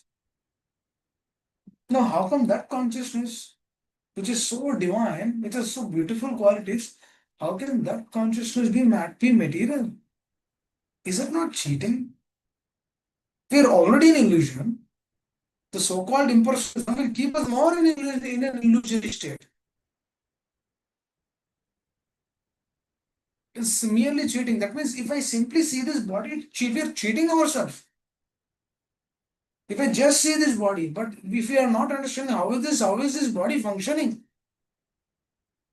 [SPEAKER 1] Now, how come that consciousness, which is so divine, which has so beautiful qualities, how can that consciousness be material? Is it not cheating? We are already in illusion. The so-called impersonal will keep us more in an illusory state. It's merely cheating. That means if I simply see this body, we are cheating ourselves. If I just see this body, but if we are not understanding how is this body functioning?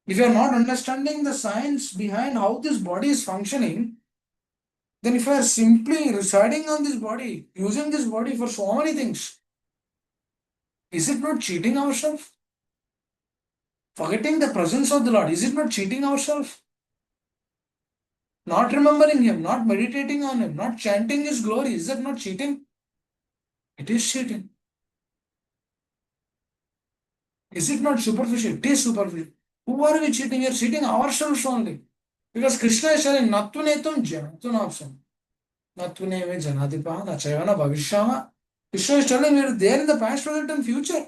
[SPEAKER 1] If you are not understanding the science behind how this body is functioning, then if I are simply residing on this body, using this body for so many things, is it not cheating ourselves? Forgetting the presence of the Lord, is it not cheating ourselves? Not remembering Him, not meditating on Him, not chanting His glory, is that not cheating? It is cheating. Is it not superficial? It is superficial. Who are we cheating? We are cheating ourselves only. Because Krishna is telling, Nattunetum Janatun Nattuneme Janadipa, Nachayana Bhavishama. Krishna is telling we are there in the past, present, and future.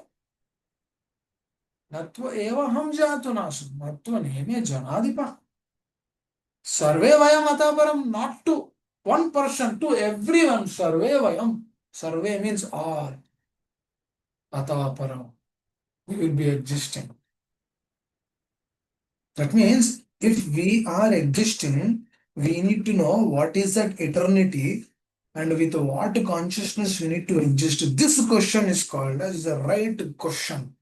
[SPEAKER 1] Natva eva ham jatunasam. Natva neme janadipa. Sarve vayam ataparam, not to one person, to everyone. Sarve vayam. Sarve means all. Ataparam. We will be existing. That means if we are existing, we need to know what is that eternity and with what consciousness we need to exist. This question is called as the right question.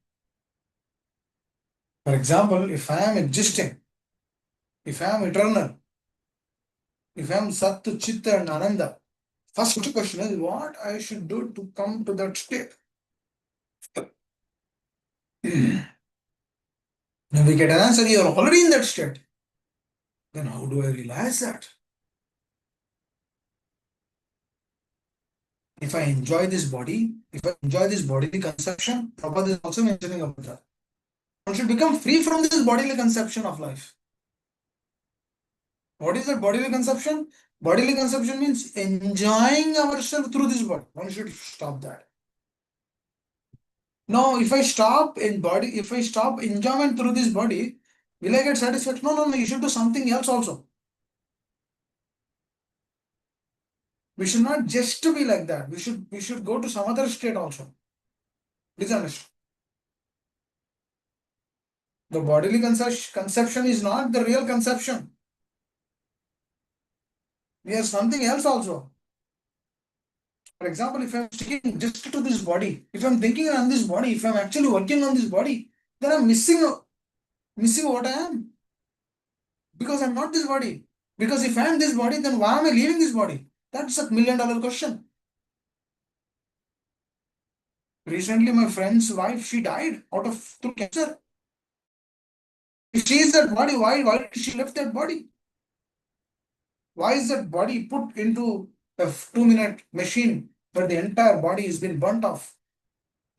[SPEAKER 1] For example, if I am existing, if I am eternal, if I am Sat, Chit and Ananda, first question is what I should do to come to that state. When we get an answer, you are already in that state. Then how do I realize that? If I enjoy this body, if I enjoy this bodily conception, Prabhupada is also mentioning about that. One should become free from this bodily conception of life. What is that bodily conception? Bodily conception means enjoying ourselves through this body. One should stop that. Now, if I stop enjoyment through this body, will I get satisfaction? No, you should do something else also. We should not just be like that. We should go to some other state also. Please understand. The bodily conception is not the real conception. We have something else also. For example, if I'm sticking just to this body, if I'm thinking on this body, if I'm actually working on this body, then I'm missing what I am. Because I'm not this body. Because if I am this body, then why am I leaving this body? That's a $1,000,000 question. Recently, my friend's wife, she died through cancer. If she is that body, why did she left that body? Why is that body put into a 2-minute machine where the entire body has been burnt off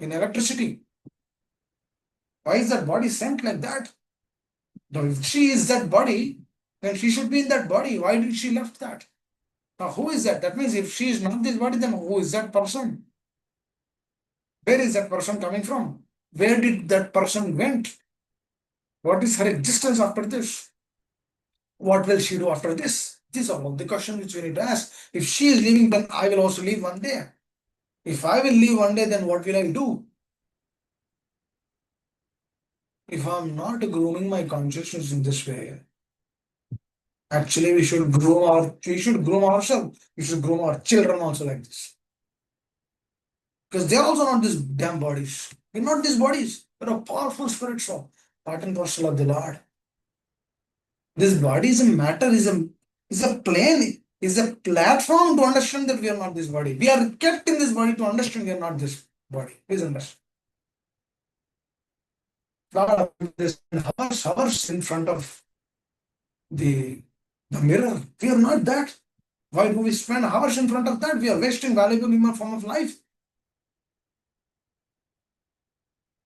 [SPEAKER 1] in electricity? Why is that body sent like that? Now, if she is that body, then she should be in that body. Why did she left that? Now, who is that? That means if she is not this body, then who is that person? Where is that person coming from? Where did that person went? What is her existence after this? What will she do after this? These are all the questions which we need to ask. If she is leaving, then I will also leave one day. If I will leave one day, then what will I do? If I'm not grooming my consciousness in this way, actually we should groom ourselves. We should groom our children also like this. Because they're also not these damn bodies. We're not these bodies. We're a powerful spirits of part and parcel of the Lord. This body is a matter, is a platform to understand that we are not this body. We are kept in this body to understand we are not this body. Please understand. Lord, this hours in front of the mirror. We are not that. Why do we spend hours in front of that? We are wasting valuable human form of life.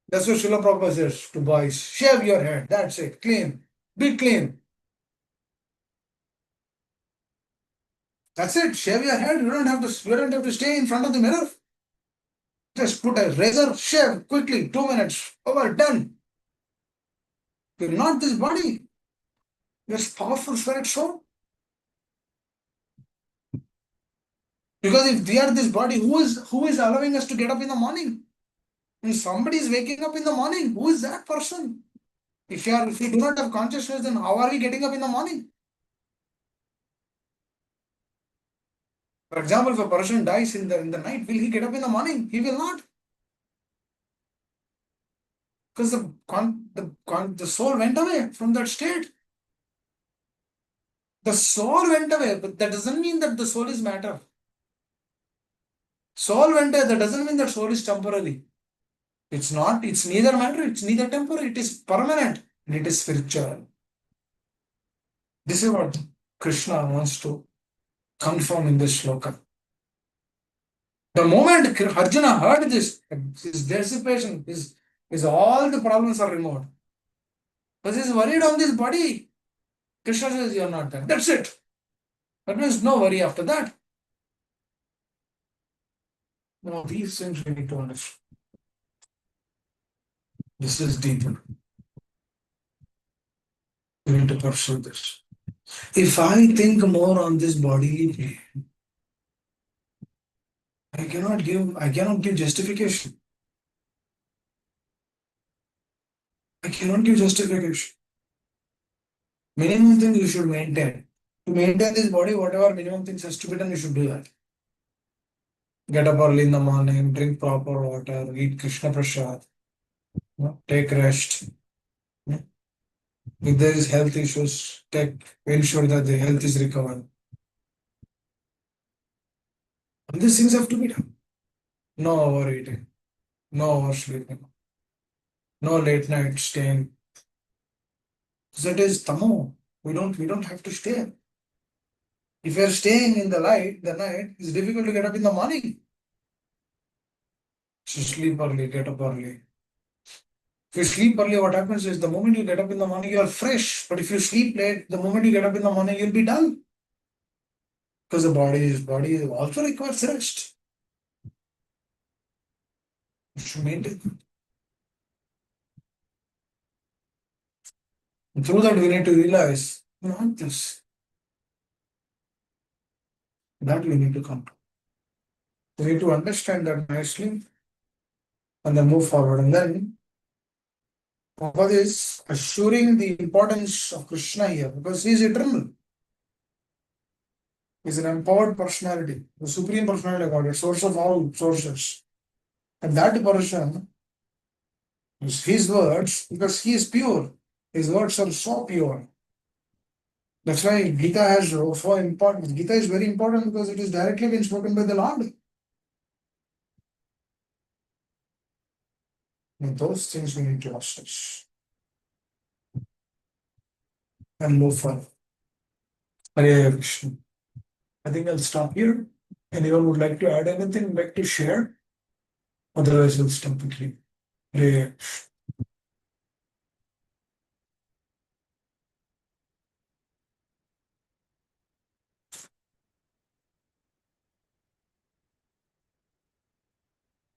[SPEAKER 1] That's what Srila Prabhupada says to boys. Shave your head. That's it. Clean. Be clean. That's it. Shave your head. You don't have to stay in front of the mirror. Just put a razor, shave quickly, 2 minutes. Over, done. You're not this body. You're powerful spirit soul. Because if we are this body, who is allowing us to get up in the morning? If somebody is waking up in the morning, who is that person? If we do not have consciousness, then how are we getting up in the morning? For example, if a person dies in the night, will he get up in the morning? He will not. Because the soul went away from that state. The soul went away, but that doesn't mean that the soul is matter. Soul went away, that doesn't mean that soul is temporary. It's not, it's neither matter, it's neither temporary, it is permanent, and it is spiritual. This is what Krishna wants to confirm in this shloka. The moment Arjuna heard this, his dissipation, his all the problems are removed. Because he's worried on this body. Krishna says, you're not that. That's it. That means no worry after that. Now, these things we need to understand. This is deeper. We need to pursue this. If I think more on this bodily plane, I cannot give justification. I cannot give justification. Minimum thing you should maintain. To maintain this body, whatever minimum things has to be done, you should do that. Get up early in the morning, drink proper water, eat Krishna Prasad, take rest. If there is health issues, ensure that the health is recovered. And these things have to be done. No overeating, no oversleeping, no late night staying. That is tamo. We don't have to stay. If you are staying in the night, it's difficult to get up in the morning. So sleep early, get up early. If you sleep early, what happens is the moment you get up in the morning, you are fresh. But if you sleep late, the moment you get up in the morning, you'll be dull. Because the body also requires rest. You should maintain. And through that, we need to realize, not this. That we need to come to. We need to understand that nicely and then move forward. And then Prabhupada is assuring the importance of Krishna here because he is eternal. He is an empowered personality, the supreme personality of God, source of all sources. And that person is his words because he is pure. His words are so pure. That's why Gita has so important. Gita is very important because it is directly been spoken by the Lord. And those things we need to assess and move forward. Hare Krishna. I think I'll stop here. Anyone would like to add anything, like to share? Otherwise, we'll stop quickly. Hare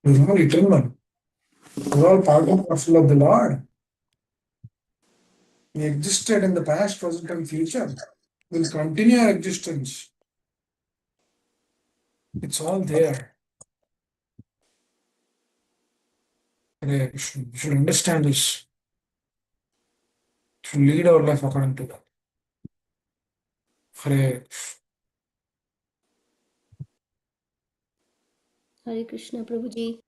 [SPEAKER 1] We're all eternal. We're all part and parcel of the Lord. We existed in the past, present, and future. We'll continue our existence. It's all there. Hare Krishna. We should understand this. We should lead our life according to that. Hare
[SPEAKER 2] Hare Krishna, Prabhuji.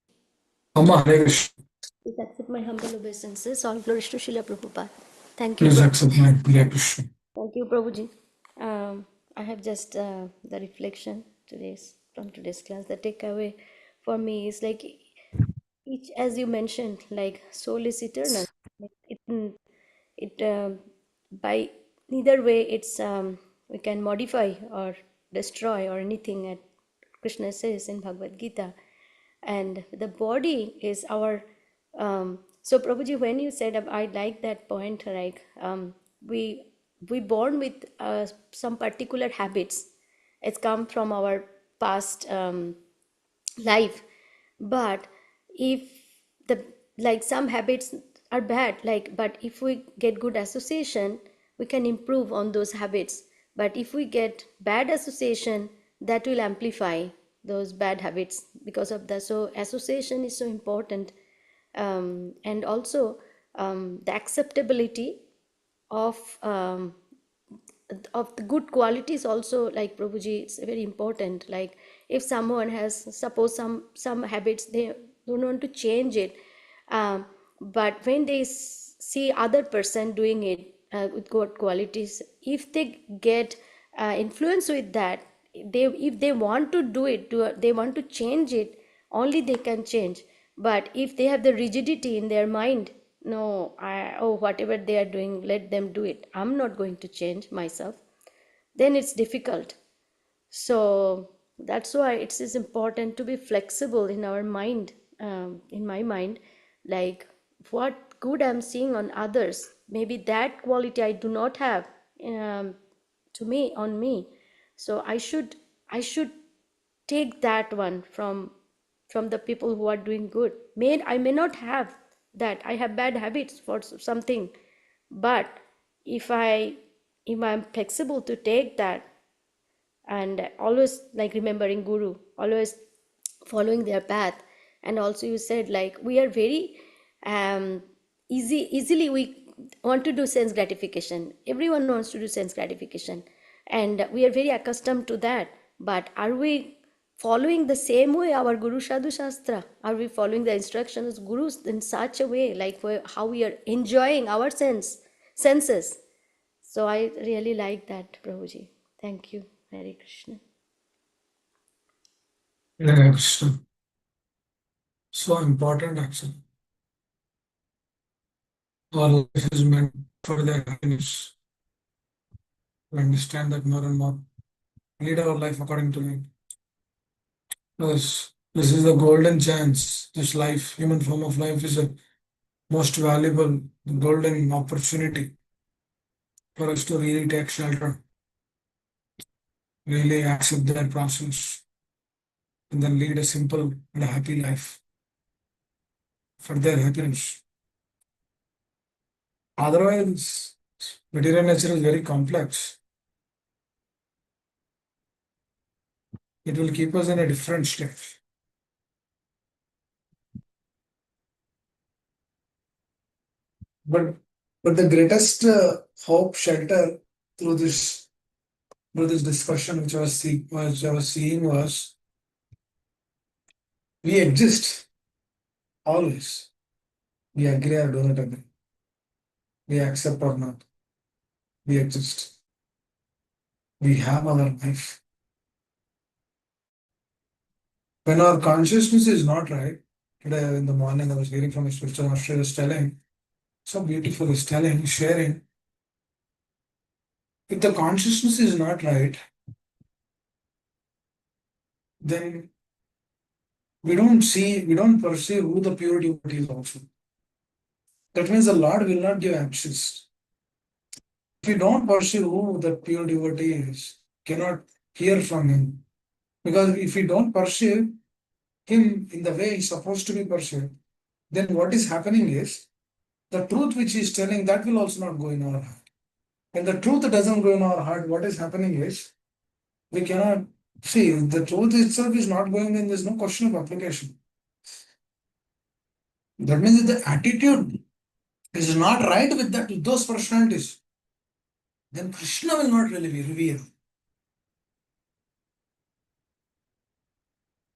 [SPEAKER 1] Amma Hare Krishna.
[SPEAKER 2] Please accept my humble obeisances. All glories to Srila Prabhupada. Thank you,
[SPEAKER 1] Please
[SPEAKER 2] Prabhuji.
[SPEAKER 1] accept my Hare Krishna.
[SPEAKER 2] Thank you, Prabhuji. I have just the reflection from today's class. The takeaway for me is like each, as you mentioned, like soul is eternal. It by neither way we can modify or destroy or anything. At Krishna says in Bhagavad Gita, and the body is our so Prabhuji, when you said I like that point, like we we born with some particular habits. It's come from our past life, but if the like some habits are bad, like, but if we get good association, we can improve on those habits. But if we get bad association, that will amplify those bad habits. Because of that, so association is so important. And also the acceptability of the good qualities also, like Prabhuji, it's very important. Like if someone has, suppose some habits, they don't want to change it, but when they see other person doing it with good qualities, if they get influence with that, they, if they want to do it, they want to change it, only they can change. But if they have the rigidity in their mind, no, oh, whatever they are doing, let them do it, I'm not going to change myself, then it's difficult. So that's why it is important to be flexible in our mind, in my mind, like what good I'm seeing on others, maybe that quality I do not have, um, to me, on me. So I should take that one from the people who are doing good. I may not have that, I have bad habits for something, but if I if I'm flexible to take that, and always like remembering guru, always following their path. And also you said like we are very easily we want to do sense gratification. Everyone wants to do sense gratification, and we are very accustomed to that. But are we following the same way our guru sadhu shastra? Are we following the instructions of gurus in such a way like how we are enjoying our senses? So I really like that, Prabhuji. Thank you. Hare Krishna.
[SPEAKER 1] Hare Krishna. So important actually. Our life is meant for their happiness. We understand that more and more. Lead our life according to it. Because this is the golden chance. This life, human form of life, is a most valuable, golden opportunity for us to really take shelter, really accept their process, and then lead a simple and a happy life for their happiness. Otherwise, material nature is very complex. It will keep us in a different state. But but the greatest hope, shelter through this discussion which I was seeing was we exist always. We agree or do not agree. We accept or not. We exist. We have our life. When our consciousness is not right, today in the morning I was hearing from a spiritual master, he was telling, so beautiful, he's telling, sharing, if the consciousness is not right, then we don't perceive who the pure devotee is also. That means the Lord will not give access. If you don't perceive who the pure devotee is, cannot hear from him. Because if you don't perceive him in the way he's supposed to be perceived, then what is happening is the truth which he's telling that will also not go in our heart. When the truth doesn't go in our heart, what is happening is we cannot see the truth itself is not going in, there's no question of application. That means that the attitude is not right with those personalities, then Krishna will not really be revealed.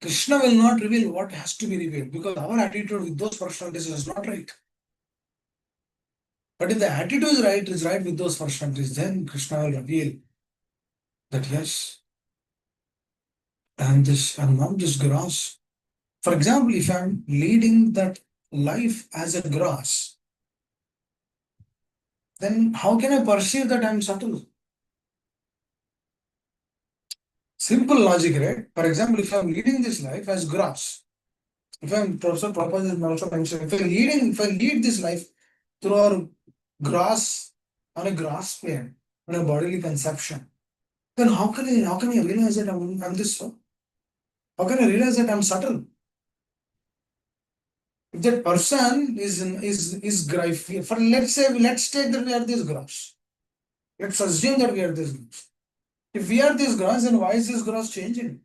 [SPEAKER 1] Krishna will not reveal what has to be revealed because our attitude with those personalities is not right. But if the attitude is right with those personalities, then Krishna will reveal that yes, I'm not this grass. For example, if I'm leading that life as a grass, then how can I perceive that I'm subtle? Simple logic, right? For example, if I'm leading this life as grass, if I'm Professor Prabhupada is also mentioned, if I lead this life through our grass on a grass plane, on a bodily conception, then how can I realize that I'm this? How can I realize that I'm subtle? If that person is grass, for let's take that we are this grass. Let's assume that we are this grass. If we are this grass, then why is this grass changing?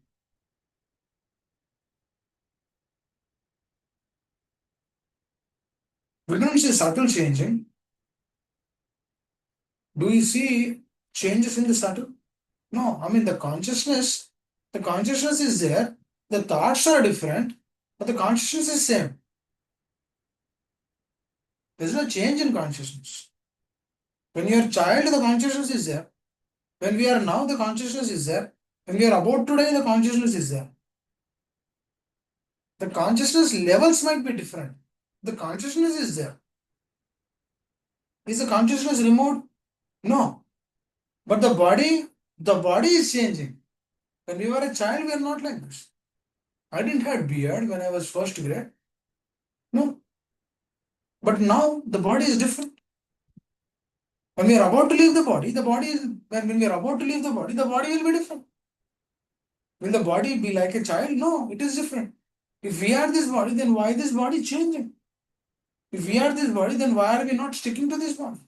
[SPEAKER 1] We don't see subtle changing. Do we see changes in the subtle? No, I mean the consciousness is there, the thoughts are different, but the consciousness is same. There's no change in consciousness. When you are a child, the consciousness is there. When we are now, the consciousness is there. When we are about to die, the consciousness is there. The consciousness levels might be different. The consciousness is there. Is the consciousness removed? No. But the body is changing. When we were a child, we are not like this. I didn't have beard when I was first grade. No. But now the body is different. When we are about to leave the body, when we are about to leave the body will be different. Will the body be like a child? No, it is different. If we are this body, then why this body changing? If we are this body, then why are we not sticking to this body?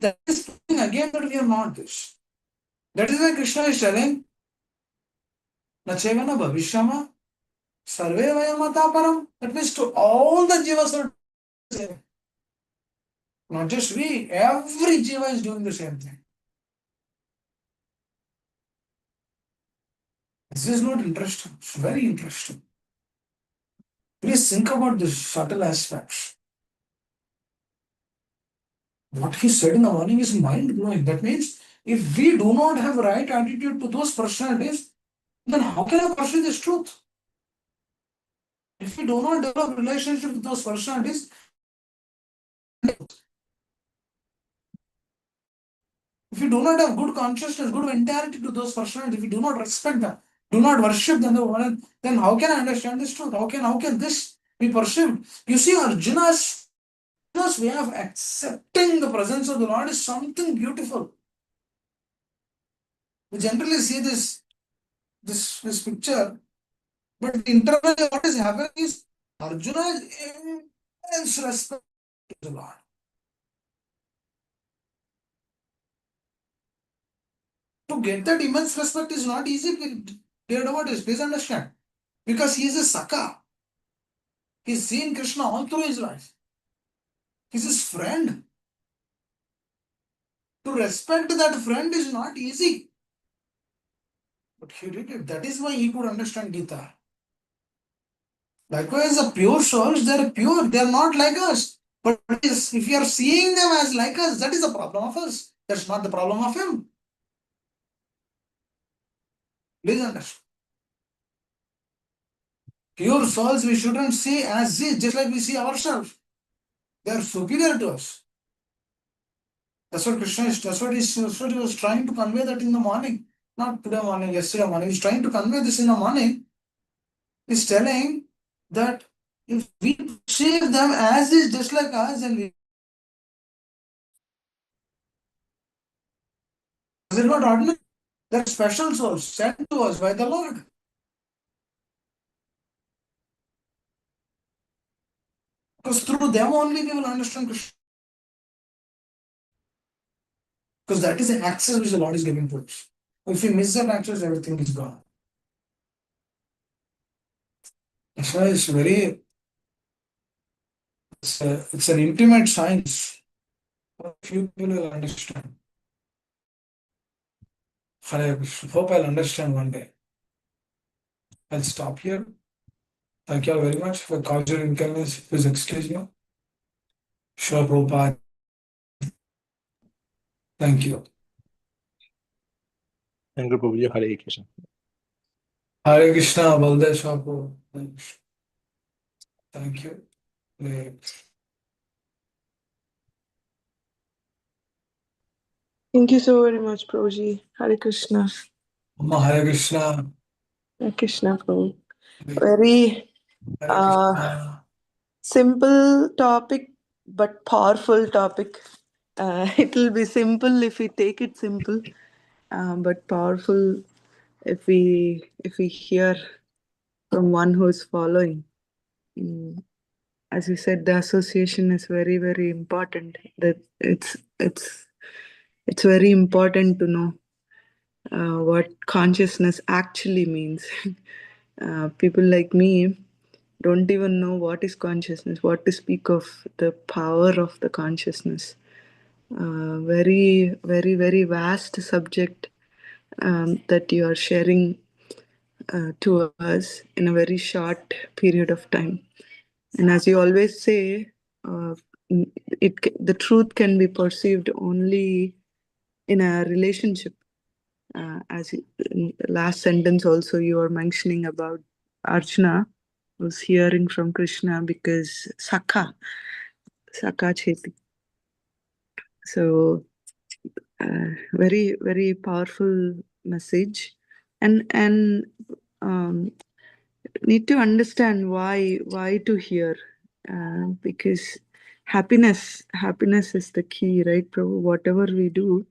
[SPEAKER 1] That is proving again that we are not this. That is why Krishna is telling, Nachevana Bhavishyama Sarve Vayamata Param. That means to all the jivas are the same. Not just we, every jiva is doing the same thing. This is not interesting. It's very interesting. Please think about this subtle aspects. What he said in the morning is mind blowing. That means if we do not have right attitude to those personalities, then how can I pursue this truth? If we do not develop relationship with those personalities, if we do not have good consciousness, good mentality to those personalities, if we do not respect them, do not worship them, then how can I understand this truth? How can this be perceived? You see, Arjuna's way of accepting the presence of the Lord is something beautiful. We generally see this picture, but internally what is happening is Arjuna is immense respect to the Lord. To get that immense respect is not easy. Dear devotees, please understand. Because he is a Saka. He's seen Krishna all through his life. He's his friend. To respect that friend is not easy. But he did it. That is why he could understand Gita. Likewise, the pure souls, they are pure. They are not like us. But if you are seeing them as like us, that is the problem of us. That's not the problem of him. Please understand. Pure souls we shouldn't see as this, just like we see ourselves. They are superior to us. That's what he was trying to convey that in the morning. Not today morning, yesterday morning. He's trying to convey this in the morning. He's telling that if we perceive them as is just like us, then we they're not ordinary. They're special souls sent to us by the Lord. Because through them only we will understand Krishna. Because that is the access which the Lord is giving to us. If we miss that access, everything is gone. That's why it's an intimate science. Few people will understand. I hope I'll understand one day. I'll stop here. Thank you all very much for cultural inconvenience. Please excuse me. Sure, Prabhupada. Thank you.
[SPEAKER 3] Thank you, Prabhuji. Hare Krishna.
[SPEAKER 1] Hare Krishna, Baldev Prabhu. Thank you.
[SPEAKER 4] Thank you so very much, Prabhuji. Hare Krishna.
[SPEAKER 1] Hare Krishna.
[SPEAKER 4] Hare Krishna, Prabhu. Very
[SPEAKER 1] Hare Krishna.
[SPEAKER 4] simple topic, but powerful topic. It will be simple if we take it simple, but powerful if we hear from one who is following. As you said, the association is very, very important. That it's very important to know what consciousness actually means. People like me don't even know what is consciousness, what to speak of the power of the consciousness. Very, very, very vast subject that you are sharing to us in a very short period of time. And as you always say, the truth can be perceived only in a relationship. In the last sentence also you are mentioning about Arjuna was hearing from Krishna because Saka Cheti. So very, very powerful message, and need to understand why to hear, because happiness is the key, right, Prabhu? Whatever we do,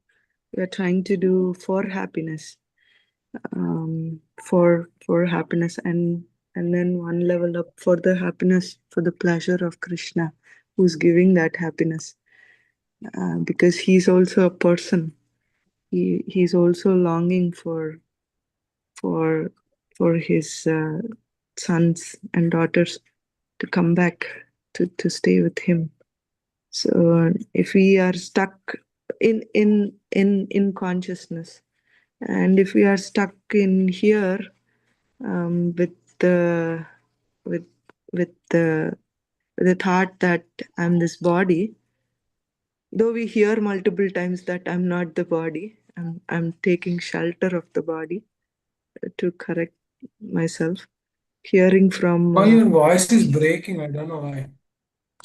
[SPEAKER 4] we are trying to do for happiness, for happiness, and then one level up for the happiness, for the pleasure of Krishna, who's giving that happiness. because he's also a person. He's also longing for for his sons and daughters to come back to stay with him. So if we are stuck in consciousness, and if we are stuck in here, with the with with the thought that I'm this body, though we hear multiple times that I'm not the body, I'm taking shelter of the body to correct myself. Hearing from
[SPEAKER 1] Why your voice is breaking? I don't know why.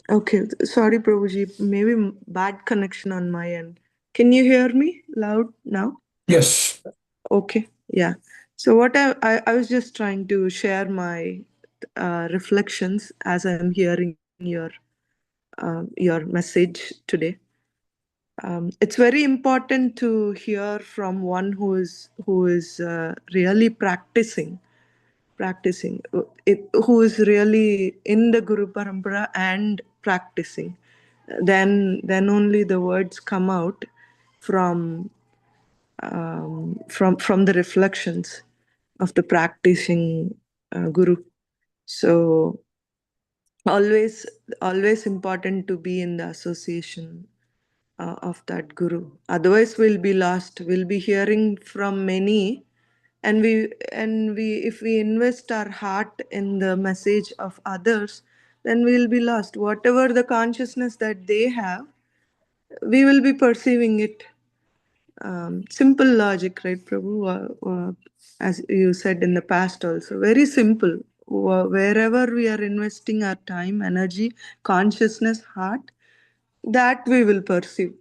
[SPEAKER 4] okay, sorry, Prabhuji, maybe bad connection on my end. Can you hear me loud now?
[SPEAKER 1] Yes.
[SPEAKER 4] Okay, yeah. So what I was just trying to share my reflections as I'm hearing your message today. It's very important to hear from one who is really practicing who is really in the Guru Parampara and practicing. Then only the words come out from from the reflections of the practicing guru. So always always important to be in the association of that guru. Otherwise we'll be lost. We'll be hearing from many, and we if we invest our heart in the message of others, then we'll be lost. Whatever the consciousness that they have, we will be perceiving it. Simple logic, right, Prabhu? As you said in the past, also very simple. Wherever we are investing our time, energy, consciousness, heart, that we will perceive.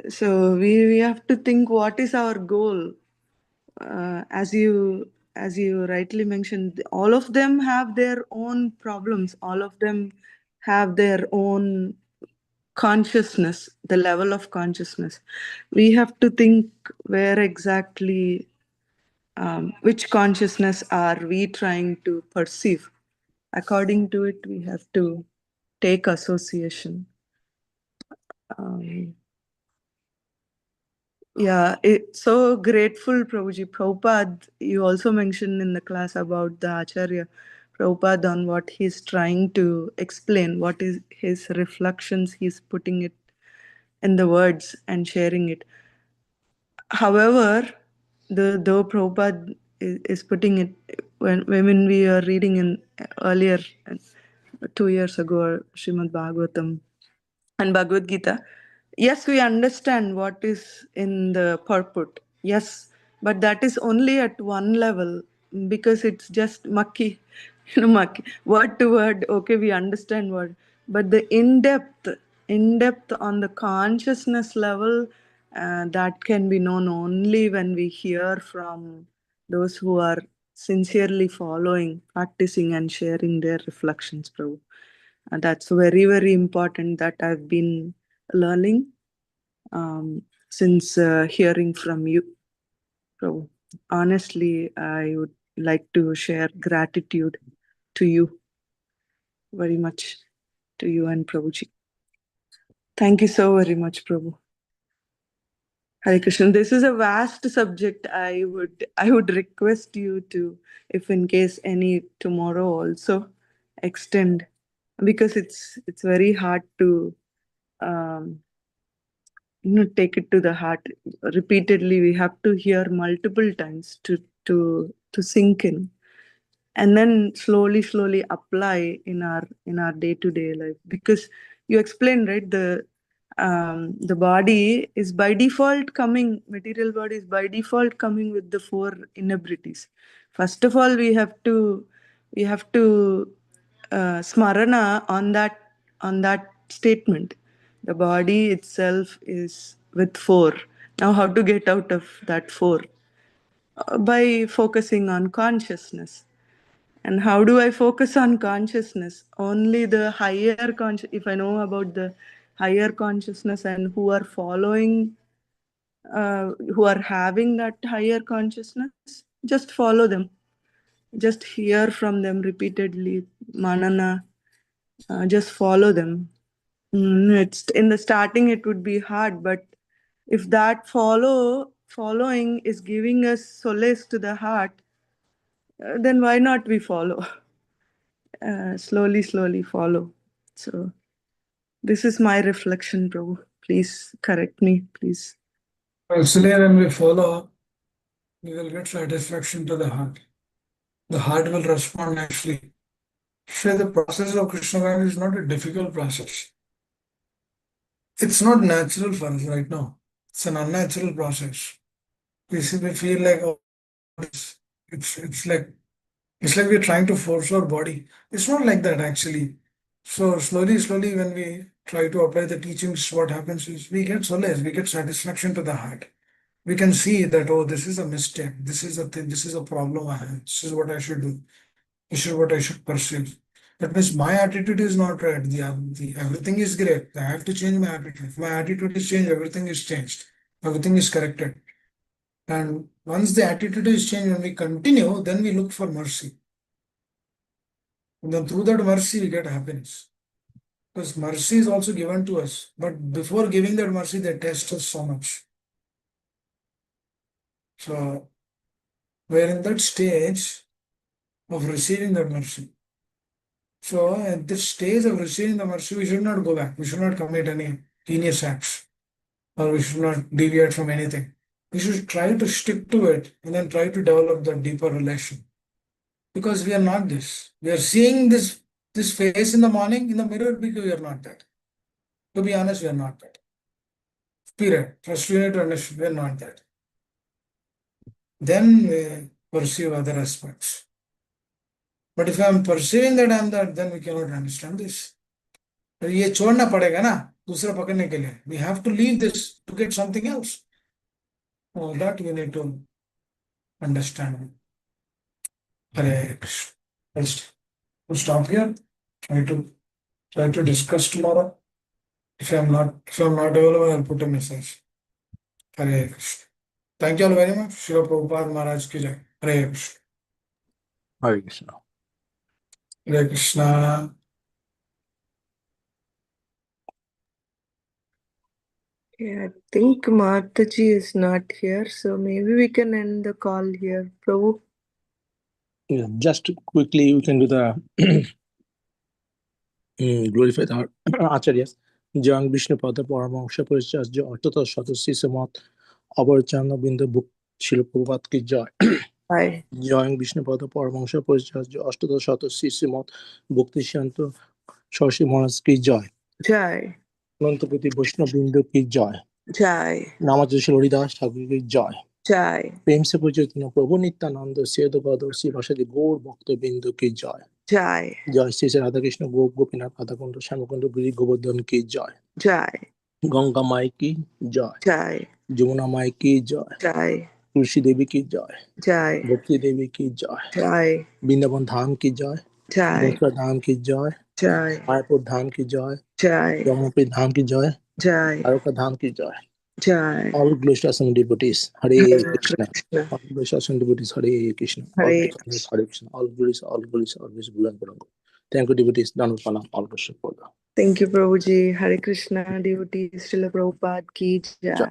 [SPEAKER 4] So we have to think what is our goal. As you rightly mentioned, all of them have their own problems. All of them have their own consciousness, the level of consciousness. We have to think where exactly, which consciousness are we trying to perceive. According to it, we have to take association. Um, yeah, so grateful, Prabhuji. Prabhupada, you also mentioned in the class about the Acharya Prabhupada on what he's trying to explain, what is his reflections, he's putting it in the words and sharing it. However, though Prabhupada is putting it, when we are reading in earlier 2 years ago Srimad Bhagavatam and Bhagavad Gita, yes, we understand what is in the purport. Yes, but that is only at one level, because it's just mucky, mucky, word to word. Okay, we understand word, but the in depth on the consciousness level, that can be known only when we hear from those who are sincerely following, practicing, and sharing their reflections, Prabhu. And that's very, very important that I've been learning since hearing from you, Prabhu. Honestly, I would like to share gratitude to you very much, to you and Prabhuji. Thank you so very much, Prabhu. Hare Krishna. This is a vast subject. I would request you to, if in case any tomorrow also, extend, because it's very hard to um, take it to the heart repeatedly. We have to hear multiple times to sink in, and then slowly apply in our day-to-day life. Because you explained, right, the body is by default coming, material body is by default coming with the four inabilities. First of all, we have to smarana on that statement. The body itself is with four. Now how to get out of that four? By focusing on consciousness. And how do I focus on consciousness? Only the higher conscious. If I know about the higher consciousness and who are following, who are having that higher consciousness, just follow them. Just hear from them repeatedly, manana. Just follow them. It's in the starting it would be hard, but if that following is giving us solace to the heart, then why not we follow? Slowly follow. So this is my reflection, bro. Please correct me, please.
[SPEAKER 1] Actually, when we follow, we will get satisfaction to the heart. The heart will respond naturally. So the process of Krishna consciousness is not a difficult process. It's not natural for us right now. It's an unnatural process. We feel like, oh, it's it's like it's like we're trying to force our body. It's not like that actually. So slowly, when we try to apply the teachings, what happens is we get solace, we get satisfaction to the heart. We can see that, oh, this is a mistake, this is a thing, this is a problem I have, this is what I should do, this is what I should pursue. That means my attitude is not right. Everything is great. I have to change my attitude. If my attitude is changed, everything is changed. Everything is corrected. And once the attitude is changed, when we continue, then we look for mercy. And then through that mercy, we get happiness. Because mercy is also given to us. But before giving that mercy, they test us so much. So we're in that stage of receiving that mercy. So at this stage of receiving the mercy, we should not go back. We should not commit any heinous acts, or we should not deviate from anything. We should try to stick to it and then try to develop that deeper relation. Because we are not this. We are seeing this face in the morning in the mirror because we are not that. To be honest, we are not that. Period. First, we need to understand we are not that. Then we perceive other aspects. But if I am perceiving that I am that, then we cannot understand this. तो ये छोड़ना पड़ेगा ना दूसरा पकड़ने के लिए. We have to leave this to get something else. Oh, that we need to understand. Hare Krishna. We'll stop here. Try to discuss tomorrow. If I'm not available, I'll put a message. Hare Krishna. Thank you all very much. Srila Prabhupada Maharaj ki jai. Hare Krishna.
[SPEAKER 3] Hare Krishna.
[SPEAKER 1] Hare Krishna.
[SPEAKER 4] Yeah, I think Mataji is not here, so maybe we can end the call here. Prabhu?
[SPEAKER 3] Yeah, just quickly, we can do the glorified our acharyas. Jang Vishnupada Paramahamsa Paricharya Artata Shata Sisamat Avarchana Binda Book Srila Prabhupada ki jai.
[SPEAKER 4] Hi.
[SPEAKER 3] Jang Vishnupada Paramahamsa Paricharya Artata Shata Sisamat Bhakti Shanto Shashi Maharaj ki jai.
[SPEAKER 4] Jai.
[SPEAKER 3] Nantapati Vaishnav Binda ki jai.
[SPEAKER 4] Jai.
[SPEAKER 3] Namaja Shri Das Thakur ki jai.
[SPEAKER 4] Jai.
[SPEAKER 3] प्रेम से पूजित प्रभु नित्यानंद सेद पद श्री वासुदेव गौर भक्त बिंदु की जय.
[SPEAKER 4] Jai.
[SPEAKER 3] जय श्री श्री राधा कृष्ण गोपीनाथ राधा कुंड श्याम कुंड गिरि गोवर्धन की जय.
[SPEAKER 4] Jai.
[SPEAKER 3] गंगा माई की जय.
[SPEAKER 4] Jai.
[SPEAKER 3] जमुना माई की जय.
[SPEAKER 4] Jai.
[SPEAKER 3] तुलसी देवी की जय.
[SPEAKER 4] Jai.
[SPEAKER 3] भक्ति देवी की जय.
[SPEAKER 4] Jai.
[SPEAKER 3] वृंदावन धाम की जय.
[SPEAKER 4] Jai.
[SPEAKER 3] मथुरा धाम की जय.
[SPEAKER 4] Jai.
[SPEAKER 3] मायापुर धाम की जय.
[SPEAKER 4] Jai.
[SPEAKER 3] जमुनापुरी धाम की जय.
[SPEAKER 4] Jai.
[SPEAKER 3] द्वारका धाम की जय.
[SPEAKER 4] Jai.
[SPEAKER 3] All glories to some devotees. Hare
[SPEAKER 4] Hare
[SPEAKER 3] Krishna.
[SPEAKER 4] Krishna.
[SPEAKER 3] All glories to some devotees. Hare Krishna. All
[SPEAKER 4] Hare
[SPEAKER 3] glories, Hare Krishna. All glories, always Bulan Bulango. Thank you, devotees. Dhanapana. All worship for the.
[SPEAKER 4] Thank you, Prabhuji. Hare Krishna, devotees, Srila Prabhupada ki jai.